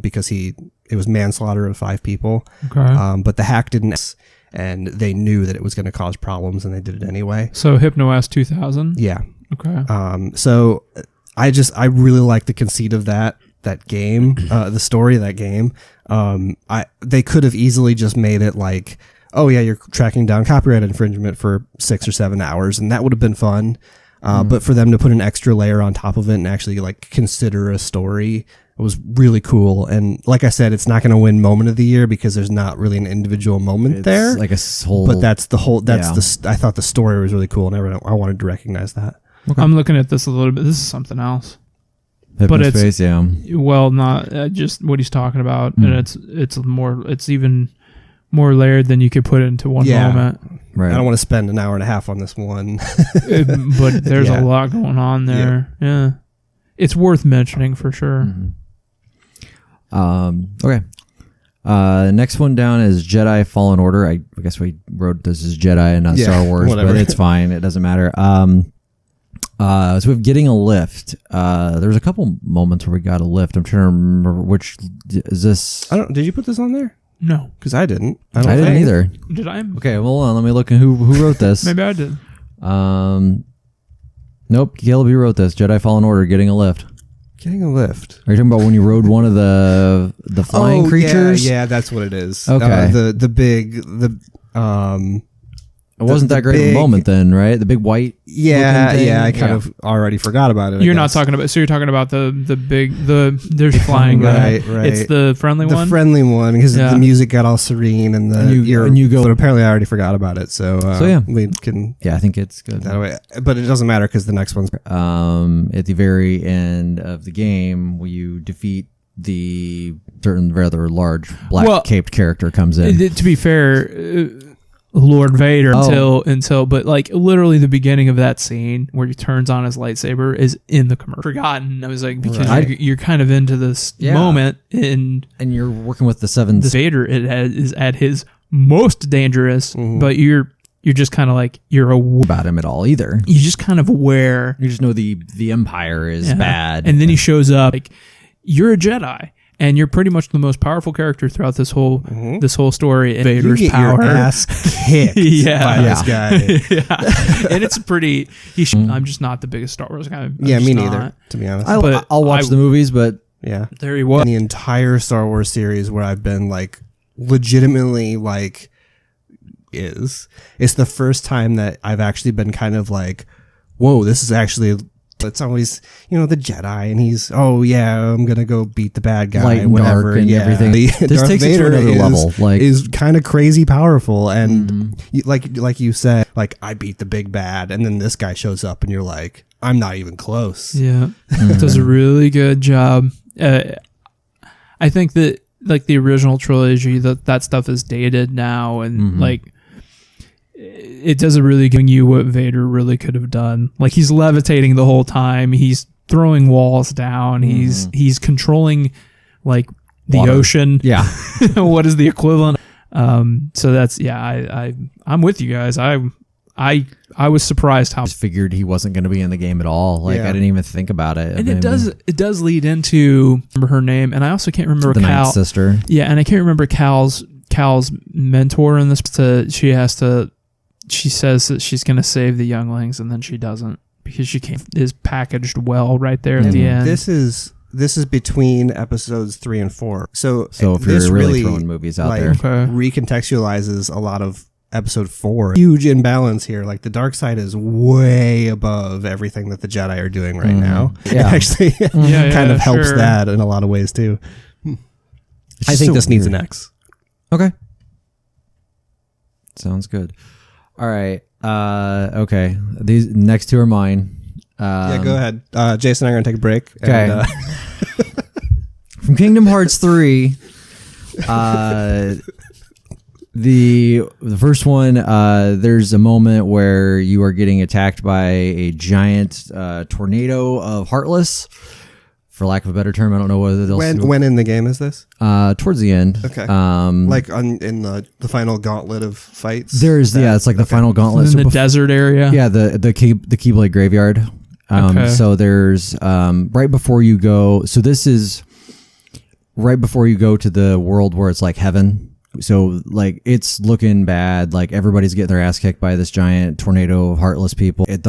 because it was manslaughter of 5 people. Okay. But the hack didn't, and they knew that it was going to cause problems, and they did it anyway. So Hypno S 2000. Yeah. Okay. So I really like the conceit of that game, the story of that game. They could have easily just made it like, oh yeah, you're tracking down copyright infringement for 6 or 7 hours, and that would have been fun. But for them to put an extra layer on top of it and actually like consider a story, it was really cool. And like I said, it's not going to win moment of the year because there's not really an individual moment it's there. Like a whole, but that's the whole. I thought the story was really cool, and I wanted to recognize that. Okay. I'm looking at this a little bit. This is something else. Hypnospace, well, not just what he's talking about, and it's even more layered than you could put into one moment. Right. I don't want to spend an hour and a half on this one, but there's a lot going on there. Yeah, it's worth mentioning for sure. Okay. Next one down is Jedi Fallen Order. I guess we wrote this as Jedi and not Star Wars, whatever. But it's fine. It doesn't matter. So we have getting a lift. There's a couple moments where we got a lift. I'm trying to remember which is this. Did you put this on there? No, because I didn't. I didn't either. Did I? Okay, well, hold on. Let me look at who wrote this. Maybe I did. Nope. Caleb, you wrote this. Jedi Fallen Order. Getting a lift. Getting a lift. Are you talking about when you rode one of the flying creatures? Yeah, that's what it is. Okay. The big It wasn't that great of a moment then, right? The big white. I kind of already forgot about it. You're not talking about. So you're talking about the there's flying guy. Right. It's the friendly one. The friendly one, because the music got all serene and you go. But apparently, I already forgot about it. So we can. Yeah, I think it's good that way. But it doesn't matter because the next one's. At the very end of the game, where you defeat the certain rather large black caped character comes in. To be fair. Lord Vader until but like literally the beginning of that scene where he turns on his lightsaber is in the commercial. Forgotten. I was like, because you're kind of into this moment and you're working with the seventh. Vader is at his most dangerous, but you're just kind of like you're about him at all either. You just kind of aware. You just know the Empire is bad, and then he shows up like you're a Jedi. And you're pretty much the most powerful character throughout this whole story. Vader's you get power, your ass kicked by this guy. And it's pretty. I'm just not the biggest Star Wars guy. Me neither. To be honest, I'll watch the movies, but there he was. In the entire Star Wars series, where I've been like legitimately like, it's the first time that I've actually been kind of like, whoa, this is actually. It's always, the Jedi, and he's, I'm gonna go beat the bad guy, light and whatever, dark and everything. This Darth takes Vader it to another level. Like, is kind of crazy powerful, and like you said, like I beat the big bad, and then this guy shows up, and you're like, I'm not even close. Yeah, does a really good job. I think that like the original trilogy, that stuff is dated now, and like. It doesn't really give you what Vader really could have done. Like he's levitating the whole time. He's throwing walls down. He's controlling like the water. Ocean. Yeah. What is the equivalent? So that's I'm with you guys. I was surprised how I just figured he wasn't going to be in the game at all. Like I didn't even think about it. And it does lead into remember her name, and I also can't remember the Cal. Ninth sister. Yeah, and I can't remember Cal's mentor in this. She says that she's going to save the younglings, and then she doesn't because she is packaged well right there at the end. This is between episodes 3 and 4. So if you're really throwing movies out there, recontextualizes a lot of episode 4. Huge imbalance here. Like the dark side is way above everything that the Jedi are doing right now. Yeah. It actually kind of helps that in a lot of ways too. I think this needs an X. Okay. Sounds good. All right. Okay. These next two are mine. Go ahead. Jason and I are going to take a break. Okay. And, from Kingdom Hearts 3, the first one, there's a moment where you are getting attacked by a giant tornado of Heartless. For lack of a better term, I don't know whether they'll... When in the game is this? Towards the end. Okay. Like in the final gauntlet of fights? It's like the final gauntlet. In the desert area? Yeah, the Keyblade Graveyard. So there's right before you go... So this is right before you go to the world where it's like heaven. So like it's looking bad. Like everybody's getting their ass kicked by this giant tornado of heartless people. At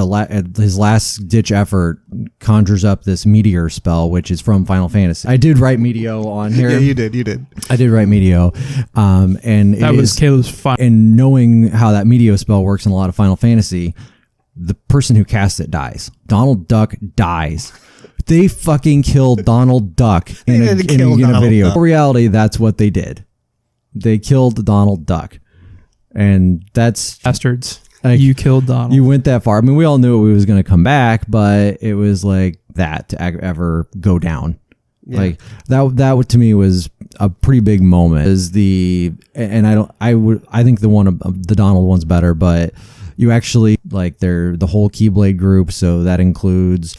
his last ditch effort, conjures up this meteor spell, which is from Final Fantasy. I did write Meteo on here. Yeah, you did. I did write Meteo, and that was Caleb's fun. And knowing how that Meteo spell works in a lot of Final Fantasy, the person who cast it dies. Donald Duck dies. They fucking killed Donald Duck in a video. In reality, that's what they did. They killed Donald Duck, and that's bastards. Like, you killed Donald. You went that far. I mean, we all knew it was going to come back, but it was like that to ever go down. Yeah. Like that to me was a pretty big moment. I think the Donald one's better, but you actually like the whole Keyblade group, so that includes.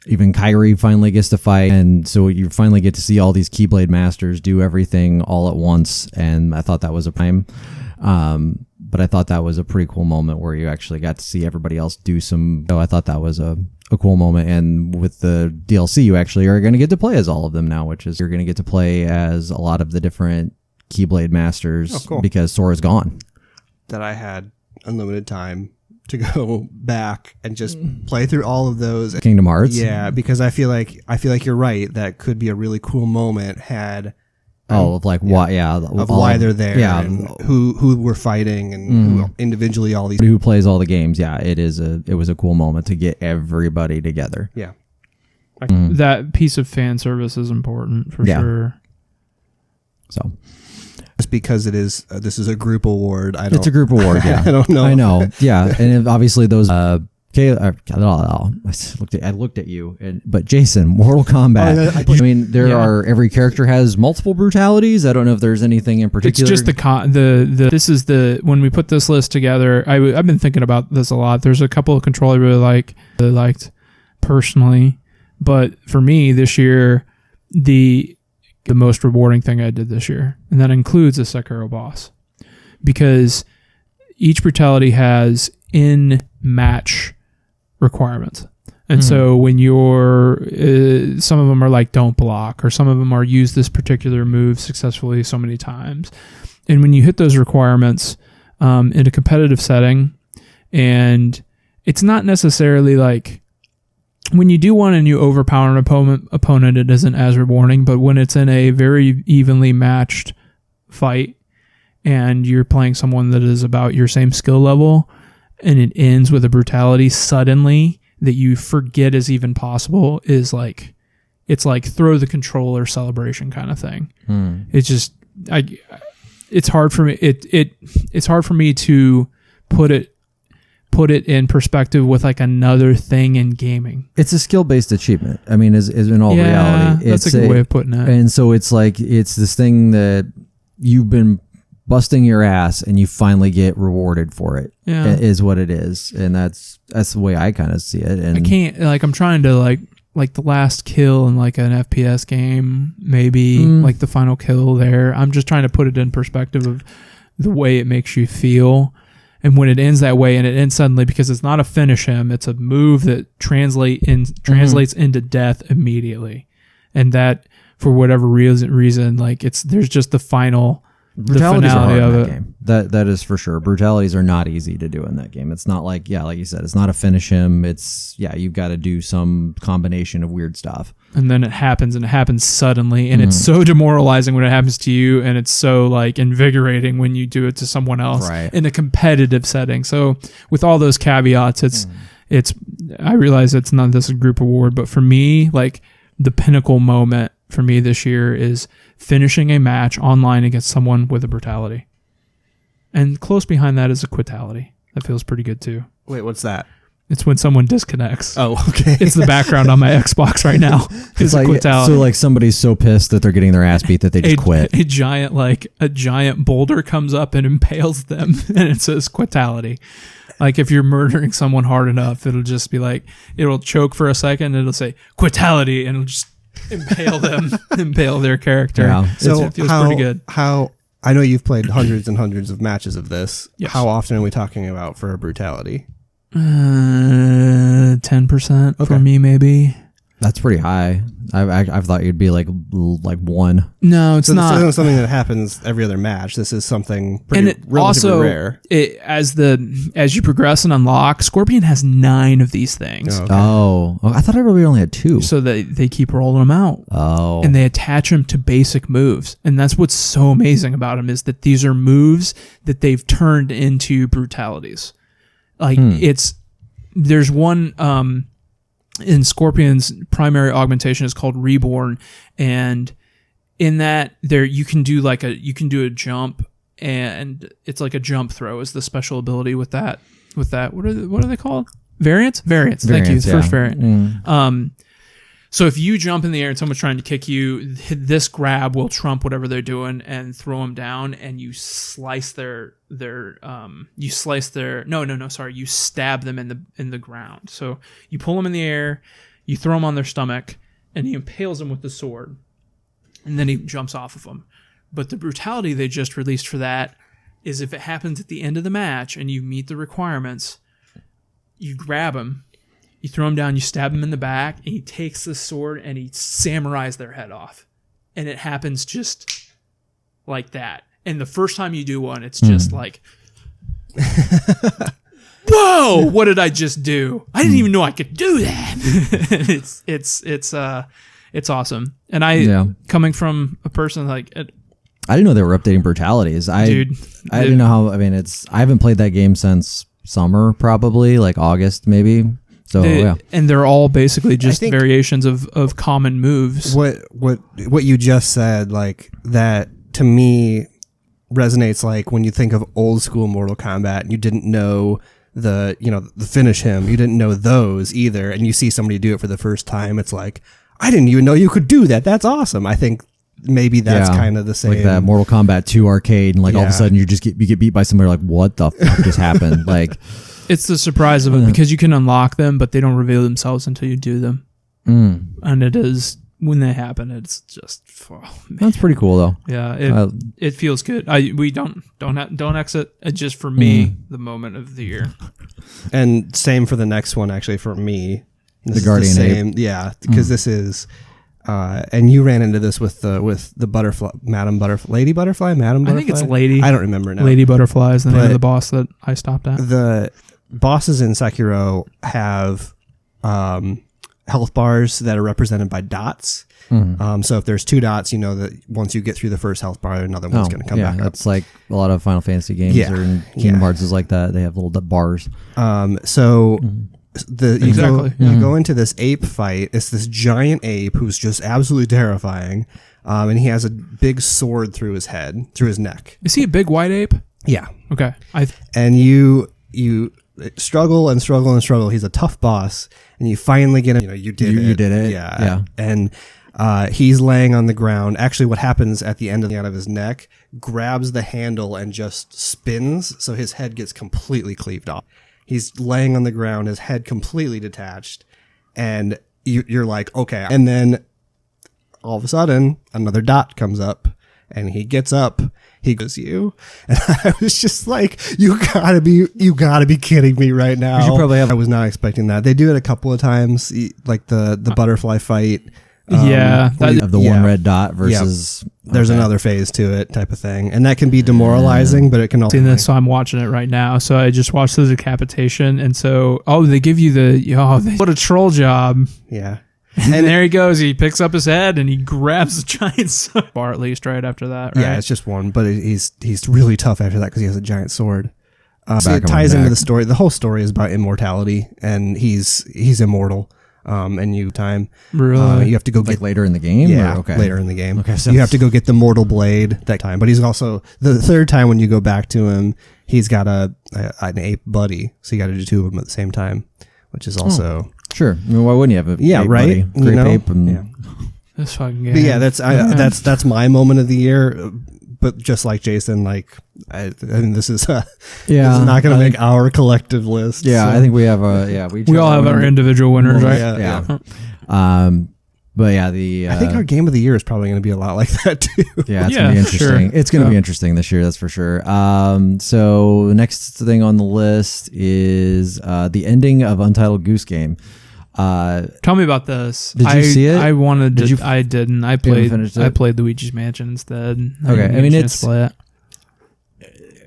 Even Kyrie finally gets to fight, and so you finally get to see all these Keyblade masters do everything all at once, and I thought that was a prime. But I thought that was a pretty cool moment where you actually got to see everybody else do some... So I thought that was a cool moment, and with the DLC, you actually are going to get to play as all of them now, which is you're going to get to play as a lot of the different Keyblade masters because Sora's gone. That I had unlimited time to go back and just play through all of those. Kingdom Hearts? Yeah, because I feel like you're right. That could be a really cool moment had Oh, of like why? Yeah, of why they're there. Yeah, and who we're fighting and who individually all these. Who plays all the games? Yeah, it was a cool moment to get everybody together. Yeah, that piece of fan service is important for sure. So, just because this is a group award, it's a group award. Yeah, I don't know. I know. Yeah, and obviously those. I looked at you, but Jason, Mortal Kombat. Every character has multiple brutalities. I don't know if there's anything in particular. It's just when we put this list together. I've been thinking about this a lot. There's a couple of control I really liked personally, but for me this year, the most rewarding thing I did this year, and that includes a Sekiro boss, because each brutality has in-match requirements. And so when you're some of them are like don't block, or some of them are use this particular move successfully so many times, and when you hit those requirements in a competitive setting, and it's not necessarily like when you do one and you overpower an opponent, it isn't as rewarding, but when it's in a very evenly matched fight and you're playing someone that is about your same skill level, and it ends with a brutality suddenly that you forget is even possible, it's like throw the controller celebration kind of thing. It's just it's hard for me. It's hard for me to put it in perspective with like another thing in gaming. It's a skill-based achievement. I mean, is in all reality. That's a good way of putting it. And so it's like it's this thing that you've been busting your ass and you finally get rewarded for it. Yeah, is what it is, and that's the way I kind of see it. And I can't I'm trying to like the last kill in like an FPS game, maybe like the final kill there. I'm just trying to put it in perspective of the way it makes you feel. And when it ends that way, and it ends suddenly because it's not a finish him, it's a move that translates into death immediately, and that for whatever reason, like there's just the final. Brutalities are hard in that game. That is for sure. Brutalities are not easy to do in that game. It's not like you said, it's not a finish him. It's you've got to do some combination of weird stuff. And then it happens suddenly, and it's so demoralizing when it happens to you, and it's so like invigorating when you do it to someone else in a competitive setting. So with all those caveats, it's I realize it's not this group award, but for me, like the pinnacle moment for me this year is finishing a match online against someone with a brutality. And close behind that is a quitality. That feels pretty good too. Wait, what's that? It's when someone disconnects. Oh, okay. It's the background on my Xbox right now. It's like quitality. So like somebody's so pissed that they're getting their ass beat that they just quit. A giant boulder comes up and impales them, and it says quitality. Like if you're murdering someone hard enough, it'll just be like, it'll choke for a second, and it'll say quitality, and it'll just impale them, impale their character. Yeah. So it feels pretty good. How I know you've played hundreds and hundreds of matches of this. Yes. How often are we talking about for a brutality? 10% for me, maybe. That's pretty high. I thought you'd be like one. No, it's not. This isn't something that happens every other match. This is something relatively also, rare. As you progress and unlock, Scorpion has 9 of these things. Oh, okay. Oh, I thought everybody only had 2. So they keep rolling them out. Oh, and they attach them to basic moves, and that's what's so amazing about them is that these are moves that they've turned into brutalities. Like there's one. In Scorpion's primary augmentation is called Reborn, and in that you can do a jump, and it's like a jump throw is the special ability with that. What are they called? Variants. Thank you. First variant. So if you jump in the air and someone's trying to kick you, this grab will trump whatever they're doing and throw them down, and you slice you stab them in the ground. So you pull them in the air, you throw them on their stomach, and he impales them with the sword, and then he jumps off of them. But the brutality they just released for that is if it happens at the end of the match and you meet the requirements, you grab him, you throw him down, you stab him in the back, and he takes the sword and he samurais their head off. And it happens just like that. And the first time you do one, it's just like, whoa, what did I just do? I didn't even know I could do that. It's awesome. And coming from a person like I didn't know they were updating brutalities. I didn't know how. I mean, I haven't played that game since summer, probably like August, maybe. So and they're all basically just variations of common moves. What you just said, like that to me resonates like when you think of old school Mortal Kombat and you didn't know the finish him, you didn't know those either, and you see somebody do it for the first time, it's like, I didn't even know you could do that. That's awesome. I think maybe that's kind of the same. Like that Mortal Kombat 2 arcade, and like all of a sudden you get beat by somebody, like, what the fuck just happened? Like, it's the surprise of it because you can unlock them, but they don't reveal themselves until you do them. And it is when they happen, it's just that's pretty cool though. Yeah, it feels good. We don't exit. It's just for me the moment of the year. And same for the next one, actually, for me. The Guardian Ape. Yeah, because this is, and you ran into this with the butterfly, Lady Butterfly. I think it's Lady. I don't remember now. Lady Butterfly is the name of the boss that I stopped at. The bosses in Sekiro have health bars that are represented by dots. So if there's 2 dots, you know that once you get through the first health bar, another one's going to come back up. That's like a lot of Final Fantasy games or in Kingdom Hearts is like that. They have little bars. You go into this ape fight. It's this giant ape who's just absolutely terrifying, and he has a big sword through his head, through his neck. Is he a big white ape? Yeah. Okay. And you struggle and struggle and struggle. He's a tough boss, and you finally get him. You did it. Yeah. And he's laying on the ground. Actually, what happens at the end out of his neck, grabs the handle and just spins, so his head gets completely cleaved off. He's laying on the ground, his head completely detached, and you're like, okay. And then all of a sudden, another dot comes up, and he gets up. He goes, you, and I was just like, you gotta be kidding me right now. I was not expecting that. They do it a couple of times, like the butterfly fight. Of the one red dot versus there's another phase to it, type of thing, and that can be demoralizing, but it can also. So I'm watching it right now. So I just watched the decapitation, and so they give you what a troll job. Yeah. And there he goes. He picks up his head and he grabs a giant sword. Bar at least right after that. Right? Yeah, it's just one, but he's really tough after that because he has a giant sword. So it ties into the story. The whole story is about immortality, and he's immortal. And you have to go get later in the game. Later in the game. Okay, so you have to go get the mortal blade that time. But he's also the third time when you go back to him, he's got an ape buddy. So you got to do 2 of them at the same time, which is also sure. I mean, why wouldn't you have a ape right? buddy? Grape ape. And, This fucking game. But that's my moment of the year. But just like Jason, like I mean, this is not going to make our collective list. Yeah, so. I think we have we all have our individual winners, right? Yeah. But I think our game of the year is probably going to be a lot like that too. Yeah, it's going to be interesting. Sure. It's going to be interesting this year, that's for sure. So next thing on the list is the ending of Untitled Goose Game. Tell me about this. Did you see it? I wanted to. I didn't. I played Luigi's Mansion instead. Okay, I mean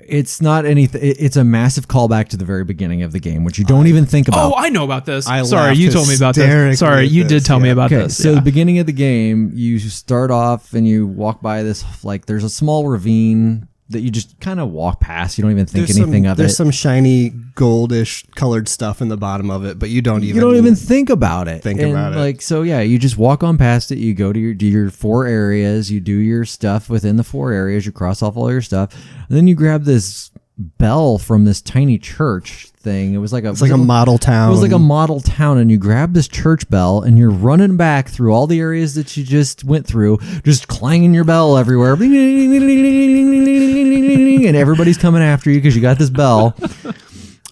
it's not anything. It's a massive callback to the very beginning of the game, which you don't even think about. Oh, I know about this. Sorry, you told me about this. Sorry, you did tell me about this. So the beginning of the game, you start off and you walk by this, like, there's a small ravine that you just kind of walk past. You don't even think anything of it. There's some shiny goldish colored stuff in the bottom of it, but you don't even think about it. You just walk on past it. You go to your 4 areas. You do your stuff within the 4 areas. You cross off all your stuff, and then you grab this bell from this tiny church thing. It was like a model town. It was like a model town, and you grab this church bell, and you're running back through all the areas that you just went through, just clanging your bell everywhere, and everybody's coming after you because you got this bell.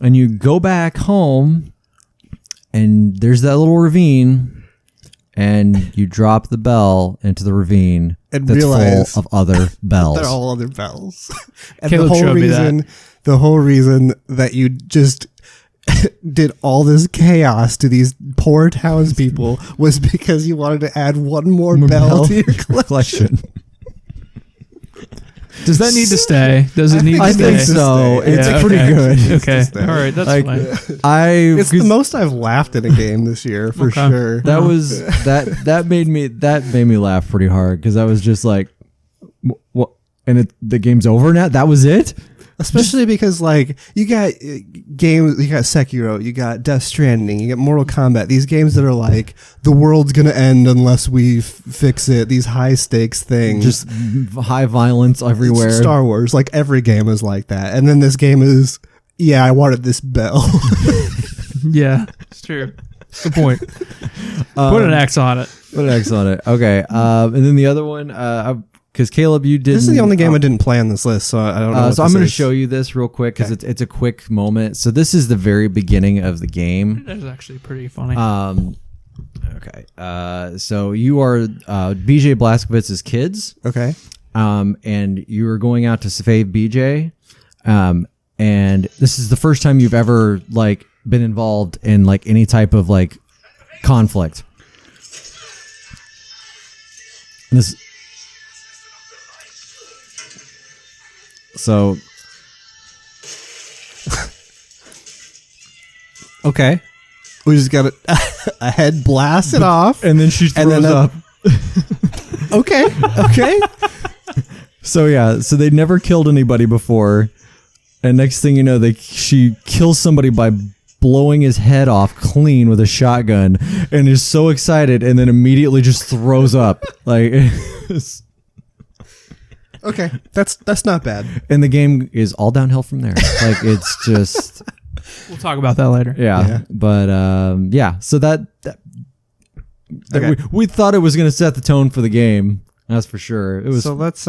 And you go back home, and there's that little ravine, and you drop the bell into the ravine and that's full of other bells. They're all other bells. And Caleb the whole reason that you just did all this chaos to these poor townspeople was because you wanted to add one more bell to your collection. Does that need to stay? Does it need to stay? I think so. It's pretty good. Okay. All right. That's fine. It's the most I've laughed in a game this year for sure. That was that made me laugh pretty hard because I was just like, what? and the game's over now. That was it. Especially because like you got games, you got Sekiro, you got Death Stranding, you got Mortal Kombat. These games that are like the world's gonna end unless we fix it. These high stakes things, just high violence everywhere. It's Star Wars, like every game is like that. And then this game is, yeah, I wanted this bell. Yeah, it's true. Good point. Put an X on it. Put an X on it. Okay. And then the other one, because Caleb, you didn't. This is the only game I didn't play on this list, so I don't know. So I'm going to show you this real quick because it's a quick moment. So this is the very beginning of the game. That is actually pretty funny. Okay. So you are BJ Blazkowicz's kids. Okay. And you are going out to save BJ. And this is the first time you've ever like been involved in like any type of like conflict. This. So, okay, we just got a head blasted off, and then she throws up. Okay. So yeah, so they'd never killed anybody before, and next thing you know, she kills somebody by blowing his head off clean with a shotgun, and is so excited, and then immediately just throws up like. Okay, that's not bad. And the game is all downhill from there. Like it's just. We'll talk about that later. Yeah. But yeah. So that okay. we thought it was going to set the tone for the game. That's for sure. It was. So let's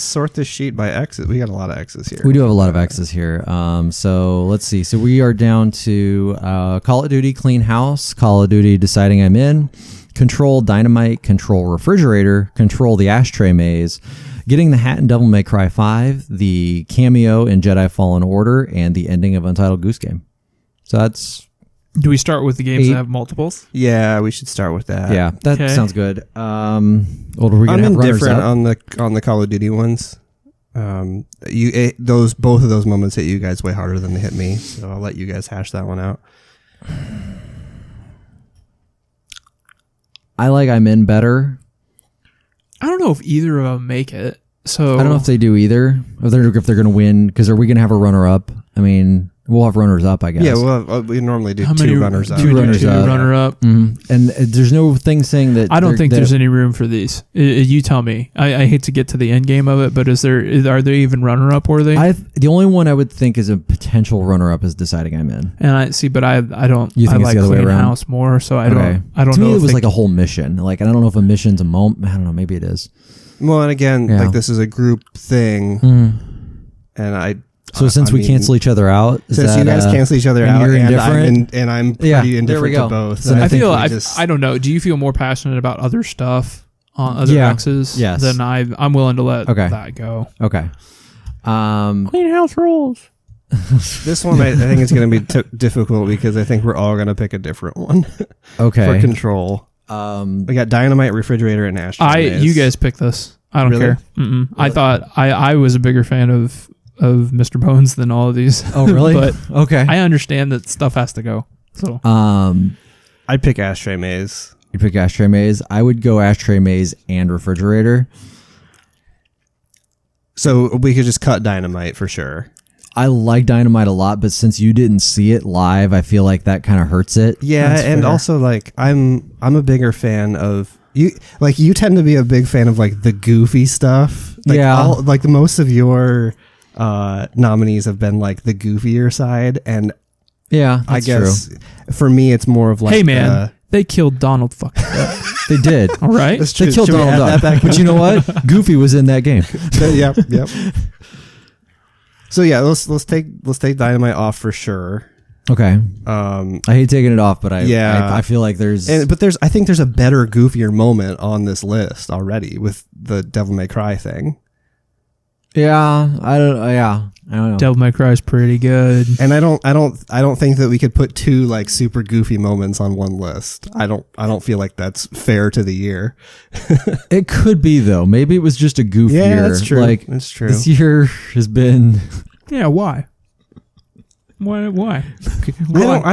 sort this sheet by X's. We got a lot of X's here. We do have a lot of X's here. So let's see. So we are down to Call of Duty Clean House, Call of Duty Deciding I'm In, Control Dynamite, Control Refrigerator, Control the Ashtray Maze, Getting the Hat in Devil May Cry 5, the cameo in Jedi Fallen Order, and the ending of Untitled Goose Game. So that's... Do we start with the games that have multiples? Yeah, we should start with that. Yeah, that sounds good. I'm indifferent on the Call of Duty ones. Both of those moments hit you guys way harder than they hit me, so I'll let you guys hash that one out. I like I'm In better. I don't know if either of them make it. So I don't know if they do either. If they're going to win, because are we going to have a runner up? I mean, we'll have runners up, I guess. Yeah, well, we normally do two runners up. Two runner up. Mm-hmm. And there's no thing saying that. I don't think there's any room for these. You tell me. I hate to get to the end game of it, but are they even runner up worthy? The only one I would think is a potential runner up is Deciding I'm In. And I see, but I don't. You think I it's like the other way Clean around? House more, so I don't to know. Me, it was like a whole mission. Like I don't know if a mission's a moment. I don't know. Maybe it is. Well, and again, like this is a group thing, and So since we cancel each other out, since you guys cancel each other out, and I'm pretty indifferent to both. So I don't know. Do you feel more passionate about other stuff on other X's? Yes. Then I'm willing to let that go. Okay. Clean House rules. This one I think is going to be difficult because I think we're all going to pick a different one. Okay. For Control. We got Dynamite, Refrigerator, and Ashtray. You guys pick this. I don't care. Really? I thought I was a bigger fan of Mr. Bones than all of these. Oh, really? But okay. I understand that stuff has to go. So I'd pick Ashtray Maze. You pick Ashtray Maze. I would go Ashtray Maze and Refrigerator. So we could just cut Dynamite for sure. I like Dynamite a lot, but since you didn't see it live, I feel like that kind of hurts it. Yeah, that's and fair. Also like I'm a bigger fan of you. Like you tend to be a big fan of like the goofy stuff. Like like most of your nominees have been like the goofier side, and I guess for me it's more of like, hey man, they killed Donald fucking Duck. They did. All right, they killed Donald Duck. But you know what? Goofy was in that game. Yep. So yeah, let's take Dynamite off for sure. Okay. I hate taking it off, but I feel like I think there's a better, goofier moment on this list already with the Devil May Cry thing. Yeah, I don't know. Devil May Cry is pretty good, and I don't think that we could put two like super goofy moments on one list. I don't feel like that's fair to the year. It could be though. Maybe it was just a goof year. Yeah, that's true. Like that's true. This year has been. Yeah, why? Why? I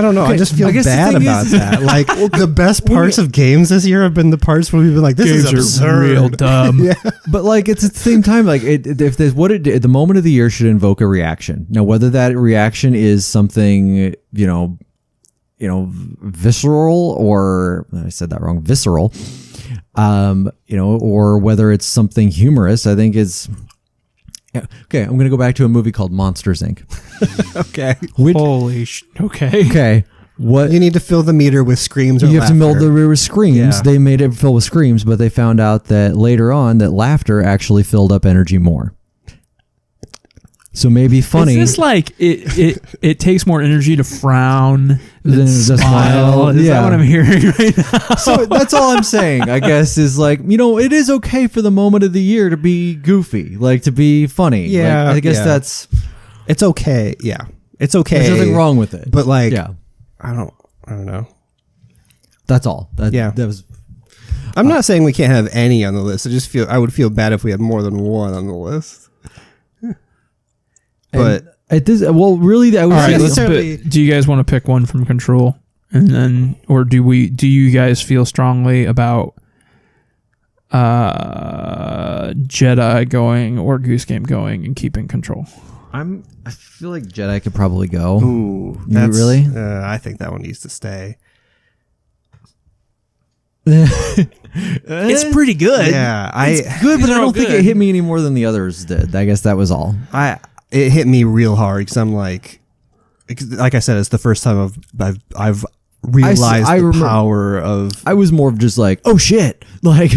don't know. Okay. I just feel bad about that. Like the best parts of games this year have been the parts where we've been like, "This is absurd, real dumb." Yeah. But like, it's at the same time, like, if there's the moment of the year should invoke a reaction. Now, whether that reaction is something visceral, or I said that wrong, visceral, or whether it's something humorous, I think is. Okay, I'm going to go back to a movie called Monsters, Inc. Okay. Okay. What you need to fill the meter with screams or you laughter. have to fill the meter with screams. Yeah. They made it fill with screams, but they found out that later on that laughter actually filled up energy more. So maybe funny. Is this like it takes more energy to frown than smile? Is that what I'm hearing right now? So that's all I'm saying, I guess, is like, it is okay for the moment of the year to be goofy, like to be funny. Yeah. Like, I guess it's okay. Yeah. It's okay. There's nothing wrong with it. But like, yeah. I don't know. That's all. That was. I'm not saying we can't have any on the list. I would feel bad if we had more than one on the list. But at this, really, I was. All right, do you guys want to pick one from Control, and then, or do you guys feel strongly about Jedi going or Goose Game going and keeping Control? I feel like Jedi could probably go. Ooh, really? I think that one needs to stay. It's pretty good. Yeah, it's good, but I don't think it hit me any more than the others did. I guess that was all. It hit me real hard because I'm like I said, it's the first time I've realized the power of. I was more of just like, oh shit, like,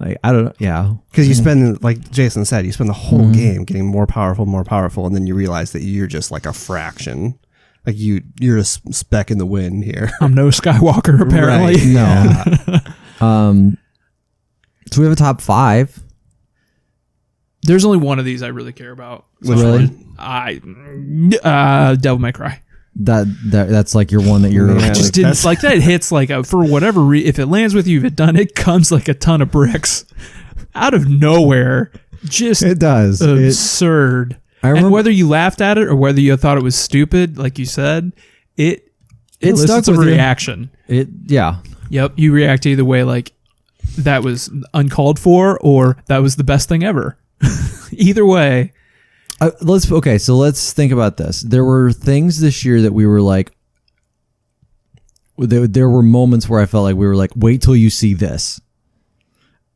like I don't know, yeah. Because you spend, like Jason said, you spend the whole game getting more powerful, and then you realize that you're just like a fraction. Like you're a speck in the wind here. I'm no Skywalker, apparently. Right. No. So we have a top 5. There's only one of these I really care about. Which really? Devil May Cry. That's like your one that you're. I just didn't like that. It hits like for whatever if it lands with you, if it done, it comes like a ton of bricks out of nowhere. Just it does absurd. And whether you laughed at it or whether you thought it was stupid, like you said, it stuck with a reaction. Yeah. Yep. You react either way, like that was uncalled for or that was the best thing ever. Either way. So let's think about this. There were things this year that we were like, there were moments where I felt like we were like, wait till you see this.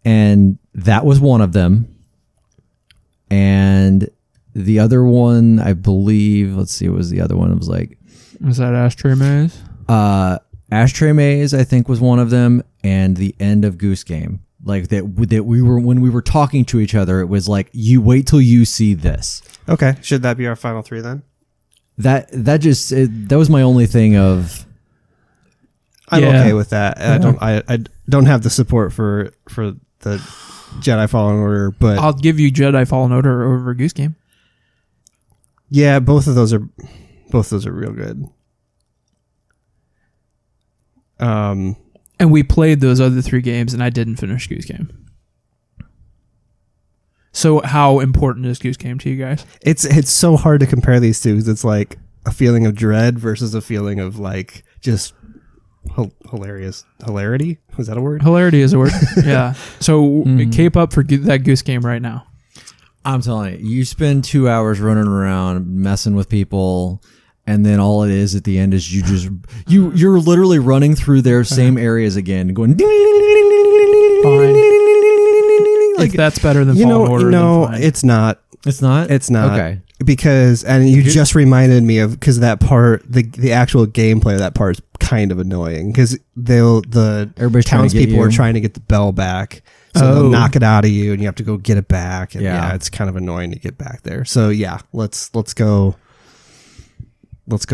And that was one of them. And the other one, I believe, let's see, what was the other one? It was like... Was that Ashtray Maze? Ashtray Maze, I think, was one of them. And the end of Goose Game. Like that we were, when we were talking to each other, it was like, you wait till you see this. Okay. Should that be our final 3 then? That was my only thing of... I'm okay with that. Yeah. I don't have the support for the Jedi Fallen Order, but... I'll give you Jedi Fallen Order over Goose Game. Yeah, both of those are real good. And we played those other 3 games, and I didn't finish Goose Game. So how important is Goose Game to you guys? It's so hard to compare these two because it's like a feeling of dread versus a feeling of like just hilarity. Was that a word? Hilarity is a word. Yeah. So cape up for that Goose Game right now. I'm telling you spend 2 hours running around messing with people, and then all it is at the end is you're literally running through their same areas again, going ding, ding, ding, ding, ding, fine. Like if that's better than Fallen Order. No, it's not. It's not. It's not. Okay. Because you just reminded me of because that part, the actual gameplay of that part is kind of annoying because the townspeople are trying to get the bell back. So they'll knock it out of you, and you have to go get it back. And yeah, it's kind of annoying to get back there. So yeah, let's go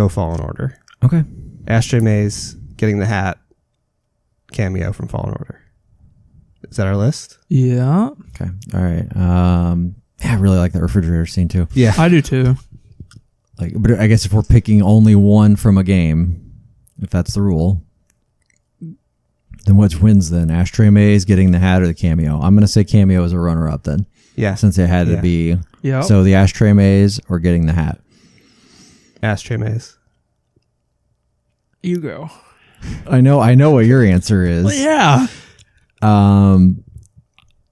Fallen Order. Okay. Ashtray Maze, getting the hat, cameo from Fallen Order. Is that our list? Yeah. Okay. All right. Yeah, I really like that refrigerator scene too. Yeah, I do too. Like, but I guess if we're picking only one from a game, if that's the rule, then which wins then? Ashtray Maze, getting the hat, or the cameo? I'm going to say cameo as a runner-up then. Yeah. Since it had to be. Yeah. So the Ashtray Maze or getting the hat. Ashtray Maze. You go. I know what your answer is. Well, yeah.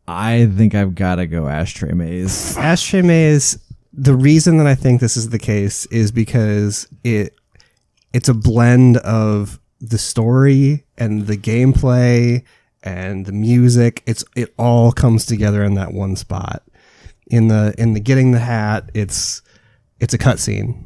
I think I've got to go Ashtray Maze. Ashtray Maze, the reason that I think this is the case is because it's a blend of the story and the gameplay and the music. It all comes together in that one spot. In the getting the hat, it's a cutscene.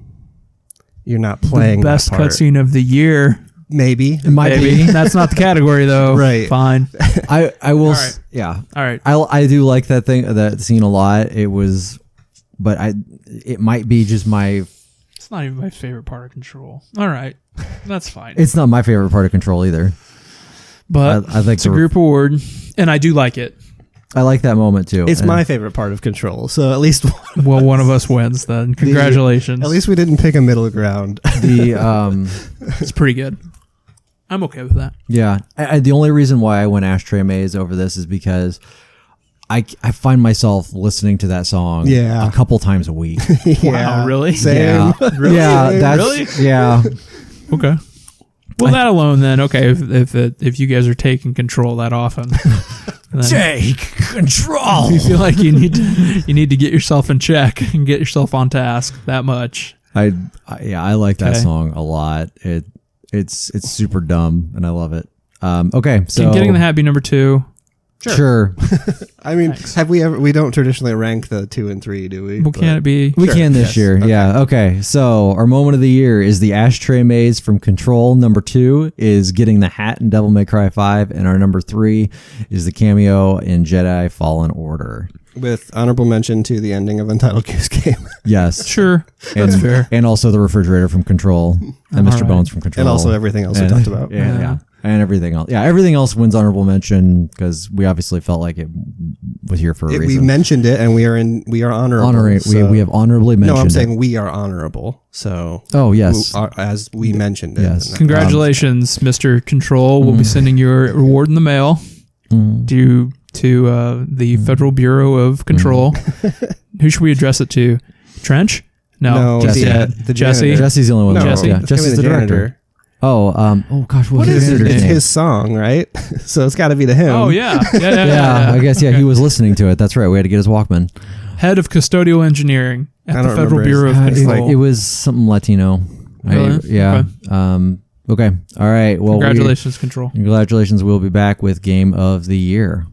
You're not playing the best cutscene of the year. Maybe it might be. That's not the category though. Right. Fine. I will. All right. Yeah. All right. I do like that scene a lot. It was, but it might be just my. It's not even my favorite part of Control. All right, that's fine. It's not my favorite part of Control either. But I think it's a group award, and I do like it. I like that moment too. It's my favorite part of Control, so at least one of us wins then. Congratulations. At least we didn't pick a middle ground. It's pretty good. I'm okay with that. Yeah. The only reason why I went Ashtray Maze over this is because I find myself listening to that song a couple times a week. Wow, really? Same. Yeah. Really? Yeah, that's really? Yeah. Okay. Well, that alone then, okay, if you guys are taking control that often. Take control. You feel like you need to get yourself in check and get yourself on task that much. I like that song a lot. It's super dumb and I love it. Okay, so Can Getting the Hat be number 2? Sure. I mean, we don't traditionally rank the 2 and 3, do we? Well, can it be? We can this year. Okay. Yeah. Okay. So our moment of the year is the Ashtray Maze from Control. Number 2 is Getting the Hat in Devil May Cry 5. And our number 3 is the cameo in Jedi Fallen Order. With honorable mention to the ending of Untitled Goose Game. Yes. Sure. That's fair. And also the refrigerator from Control. And Mr. Bones from Control. And also everything else we talked about. Yeah. And everything else. Yeah, everything else wins honorable mention because we obviously felt like it was here for a reason. We mentioned it and we are honorable. We have honorably mentioned No, I'm saying we are honorable. So yes. As we mentioned it. Yes. Congratulations, Mr. Control. We'll be sending your reward in the mail to the Federal Bureau of Control. Who should we address it to? Trench? No, Jesse. Jesse. Jesse's the only one. No, Jesse. Yeah, Jesse's the director. Oh gosh, what is it? It's his song, right? So it's got to be to him. Oh yeah. I guess he was listening to it. That's right. We had to get his Walkman. Head of Custodial Engineering at the Federal Bureau of Control. It was something Latino. Really? Yeah. Okay. All right. Well, congratulations, Control. Congratulations. We'll be back with Game of the Year.